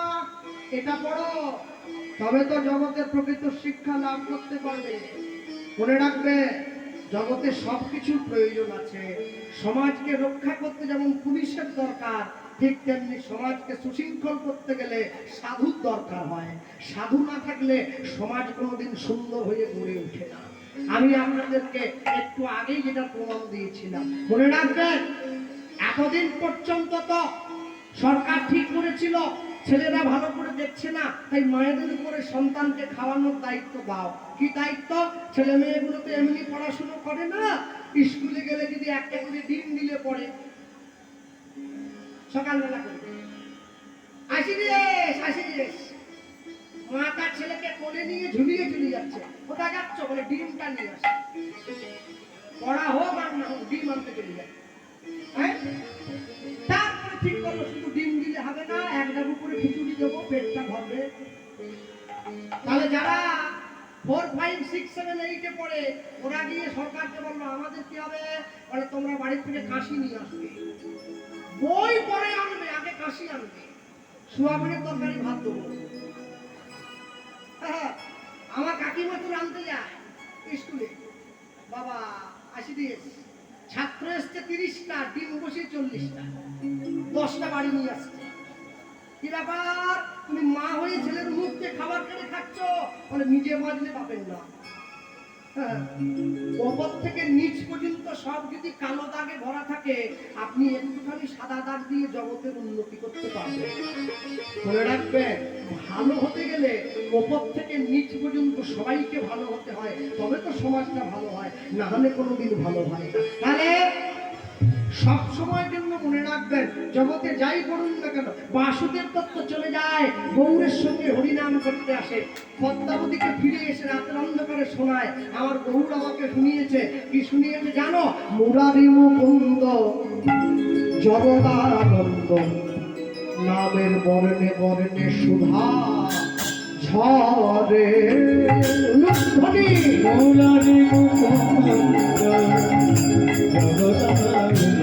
এটা পড়ো, তবে তো জগতের প্রকৃত শিক্ষা লাভ করতে পারবে। মনে রাখবে জগতে সবকিছুর প্রয়োজন আছে, সমাজকে রক্ষা করতে যেমন পুলিশের দরকার, ঠিক তেমনি সমাজকে সুশৃঙ্খল করতে গেলে সাধুর দরকার হয়, সাধু না থাকলে সমাজ কোনোদিন সুন্দর হয়ে গড়ে ওঠে না। আমি আপনাদেরকে একটু আগেই যেটা প্রমাণ দিয়েছিলাম মনে রাখবেন, এতদিন পর্যন্ত তো সরকার ঠিক করেছিল ছেলেরা ভালো করে দেখছে না, তাই মায়েদের উপরে সন্তানকে খাওয়ানোর দায়িত্ব দাও। কি দায়িত্ব? ছেলে মেয়েগুলো তো এমনি পড়াশুনো করে না, স্কুলে গেলে যদি একটা করে ডিম দিলে পড়ে, সকালবেলা করে আসিস মা তার ছেলেকে কোলে নিয়ে ঝুলিয়ে ঝুলিয়ে যাচ্ছে, কোথায় যাচ্ছ বলে ডিমটা নিয়ে আসে, পড়া হোক আর না হোক ডিম আনতে চলে যায়। তারপরে ঠিক করলো শুধু ডিম দিলে হবে না, এক ডাবু করে খিচুড়ি দেবো, পেটটা ভরবে। তাহলে যারা 4, 5, 6, 7, 8 এ পড়ে ওরা গিয়ে সরকারকে বললো আমাদের কি হবে, বলে তোমরা বাড়ি থেকে কাশি নিয়ে আসবে, বই পরে আনবে, আগে কাশি আনবে, সোয়াবিনের তরকারি ভাত দেবো। আমার কাকিমা তো আনতে যায় স্কুলে, বাবা আসি দিয়েছে, ছাত্র এসছে 30টা, ডিম বসে 40টা, 10টা বাড়ি নিয়ে আসছে। কি ব্যাপার, তুমি মা হয়ে ছেলের মুখে খাবার কেড়ে খাচ্ছ? বলে নিজে বাজলে পাবেন না। ওপর থেকে নিচ পর্যন্ত সব যদি কালো দাগে ভরা থাকে, আপনি একটুখানি সাদা দাগ দিয়ে জগতের উন্নতি করতে পারবেন। মনে রাখবেন, ভালো হতে গেলে ওপর থেকে নিচ পর্যন্ত সবাইকে ভালো হতে হয়, তবে তো সমাজটা ভালো হয়, না হলে কোনোদিন ভালো হয় না। তাহলে সব সময়ের জন্য মনে রাখবেন, জগতে যাই করুন না কেন, বাসুদেব দত্ত চলে যায় গৌরের সঙ্গে হরিনাম করতে আসে, পদ্মাবতীকে ফিরে এসে রাতের অন্ধকারে শোনায়, আমার গৌর আমাকে শুনিয়েছে, কি শুনিয়েছে জানো? মুরারি মুকুন্দ জগদানন্দ, নামের বর্ণে বর্ণে সুধা ঝরে। লুধ্বনি মুরারি মুকুন্দ জগদানন্দ,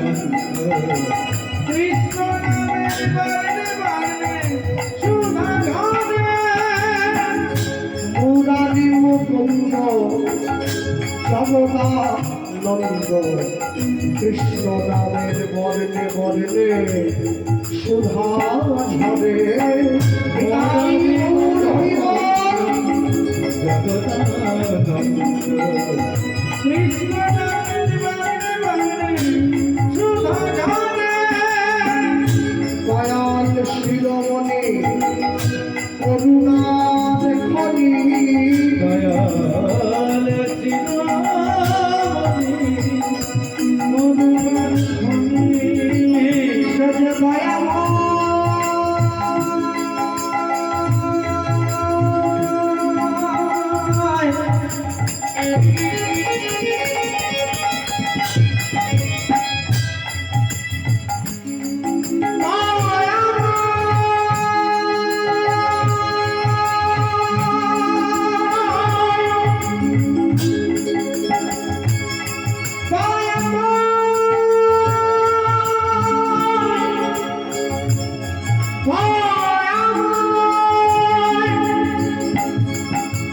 কৃষ্ণ নামের বর্ণে বর্ণে সুধা ঝরে। মুরারি মুকুন্দ জগদানন্দ, কৃষ্ণ নামের বর্ণে বর্ণে সুধা ঝরে। কৃষ্ণ নামের বর্ণে বর্ণে সুধা ঝরে। দয়াল শিরোমণি করুণা দেখনি, দয়াল শিরোমণি করুণা শুনি। সে যে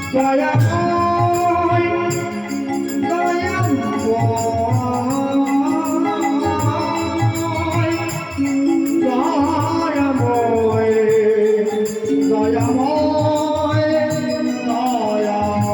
দয়াময় দয়াময় দয়াময় দয়াময়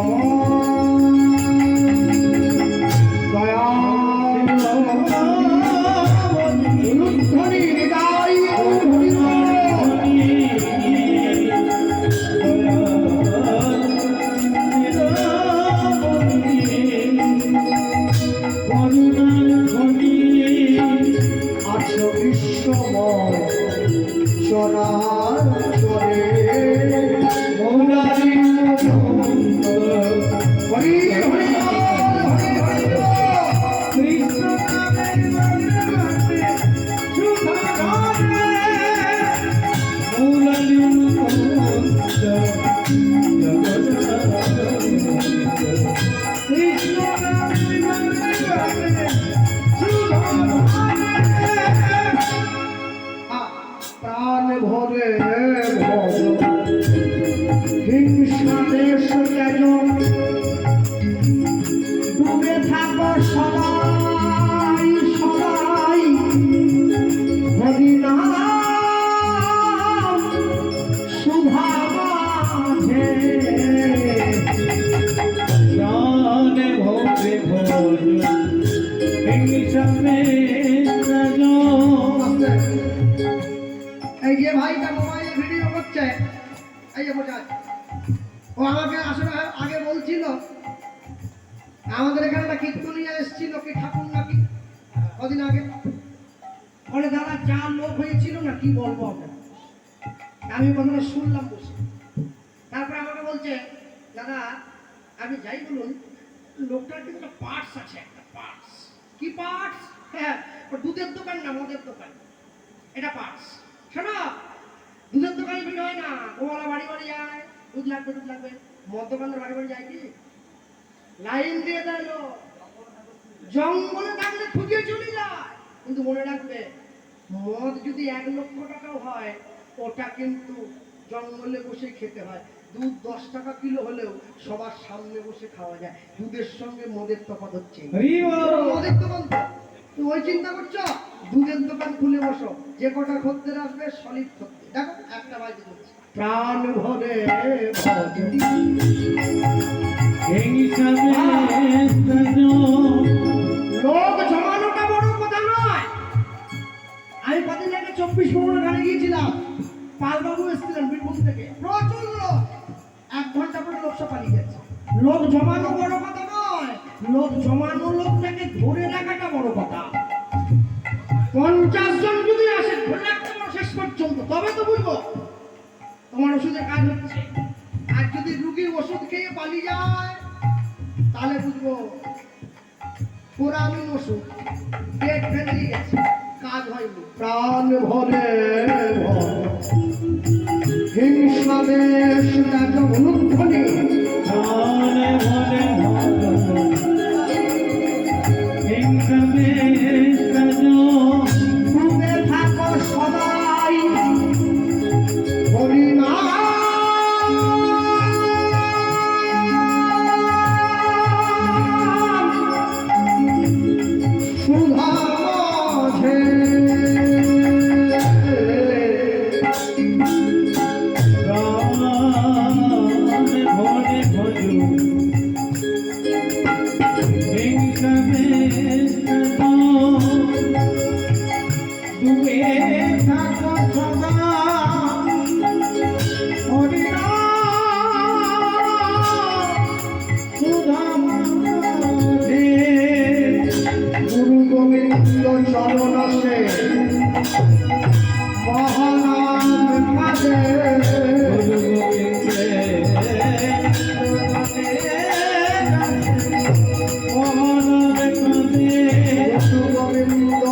প্রাণ ভরে ভজ হিংসা দেশ ত্যাজ ডুবে থাকো সবাই সবাই হরিনাম শুভা মাঝে প্রাণে ভরে ভজ হিংসা দেশ এই যে ভাইটা মোবাইলে ভিডিও করছে, এই যে বোঝা ও আমাকে আসলে আগে বলছিল আমাদের এখানে একটা কীর্তনিয়া এসেছিল কি ঠাকুর নাকি কদিন আগে, বলে দাদা যা লোক হয়েছিল না কি বলবো আপনার, আমি কথাটা শুনলাম বসে। তারপরে আমাকে বলছে দাদা আমি যাই বলুন লোকটার কিন্তু একটা পার্টস আছে, একটা পার্টস। কি পার্টস? হ্যাঁ ও দুধের দোকান না মদের দোকান, এটা পার্টস। শোনো দুধের দোকানে ভিড় হয় না, ওরা বাড়ি বাড়ি যায়, দুধ লাগবে দুধ লাগবে। মদ দোকানের বাড়ি বাড়ি যায় কি লাইন দিয়ে দেয় লোক, জঙ্গলে থাকলে খুঁজে চলে যায়। কিন্তু মনে রাখবে মদ যদি 1 লক্ষ টাকাও হয় ওটা কিন্তু জঙ্গলে বসে খেতে হয়। দুধ 10 টাকা কিলো হলেও সবার সামনে বসে খাওয়া যায়। দুধের সঙ্গে মদের তফাৎ হচ্ছে মদের দোকান তো তুমি ওই চিন্তা করছো, দুধের দোকান খুলে বসো, যে কটা খদ্দের আসবে সলিড খদ্দের। দেখো একটা বাজে চলছে প্রাণ ভরে ভজ হিংসা দেশ লোক জমানোটা বড় কথা নয়। আমি কদিন আগে 24 গানে গিয়েছিলাম, পালবাবু এসেছিলেন বীরভূম থেকে, প্রচুর লোক, 1 ঘন্টা পরে লোক সব পালিয়ে যাচ্ছে। লোক জমানো বড় কথা নয়, লোক জমানো লোকটাকে ধরে রাখাটা বড় কথা। 50 জন যদি আসে ধরে রাখতে পারো শেষ পর্যন্ত, তবে তো বুঝবো তোমার ওষুধের কাজ হচ্ছে। আর যদি রুগী ওষুধ খেয়ে পালিয়ে যায় তাহলে বুঝবো পুরানো ওষুধ পেট ফেলে গেছে, কাজ হয়নি। প্রাণ ভরে ভজ হিংসা দেশ ত্যাজ অনুধ্বনি প্রাণে ভরে ভজ হিংসা দেশ ডুবে থাকো সদাই হরিনাম শুভা মাঝে প্রাণে ভরে ভজ হিংসা দেশ ডুবে থাকো সদা গুরু গোবিন্দ চরণ সে মহানাম কাজে গুরু গোবিন্দ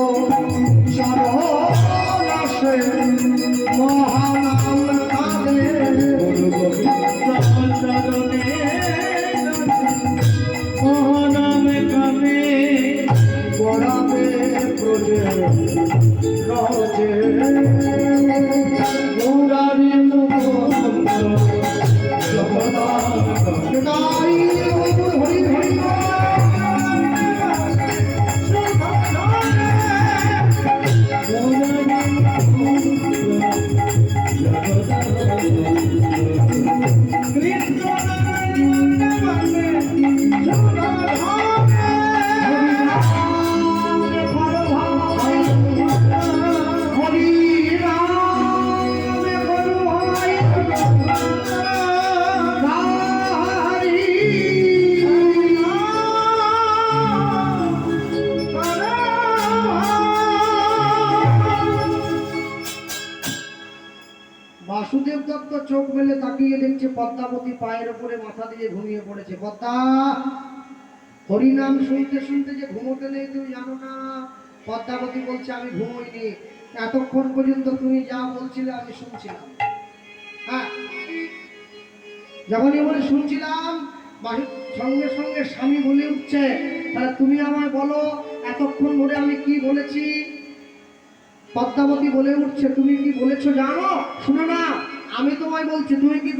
চরণ সে মহানাম কাজে গড়াবে প্রজে রজে গৌরারি মুকুন্দ জগন্নাথ গাই হরি হরি বাসুদেব দত্ত চোখ মেলে তাকিয়ে দেখছে পদ্মাবতী পায়ের উপরে মাথা দিয়ে ঘুমিয়ে পড়েছে। পদ্মা হরিনাম শুনতে শুনতে যে ঘুমোতে নেই তুমি জানো না? পদ্মাবতী বলছে আমি ঘুমোইনি, এতক্ষণ পর্যন্ত তুমি যা বলছিলে আমি শুনছিলাম। হ্যাঁ যখনই বলে শুনছিলাম সঙ্গে সঙ্গে স্বামী বলে উঠছে, তাহলে তুমি আমায় বলো এতক্ষণ ধরে আমি কি বলেছি। পদ্মাবতী বলে উঠছে, তুমি কি বলেছো জানো? শুনো না, আমি তোমায় বলছি তুমি কি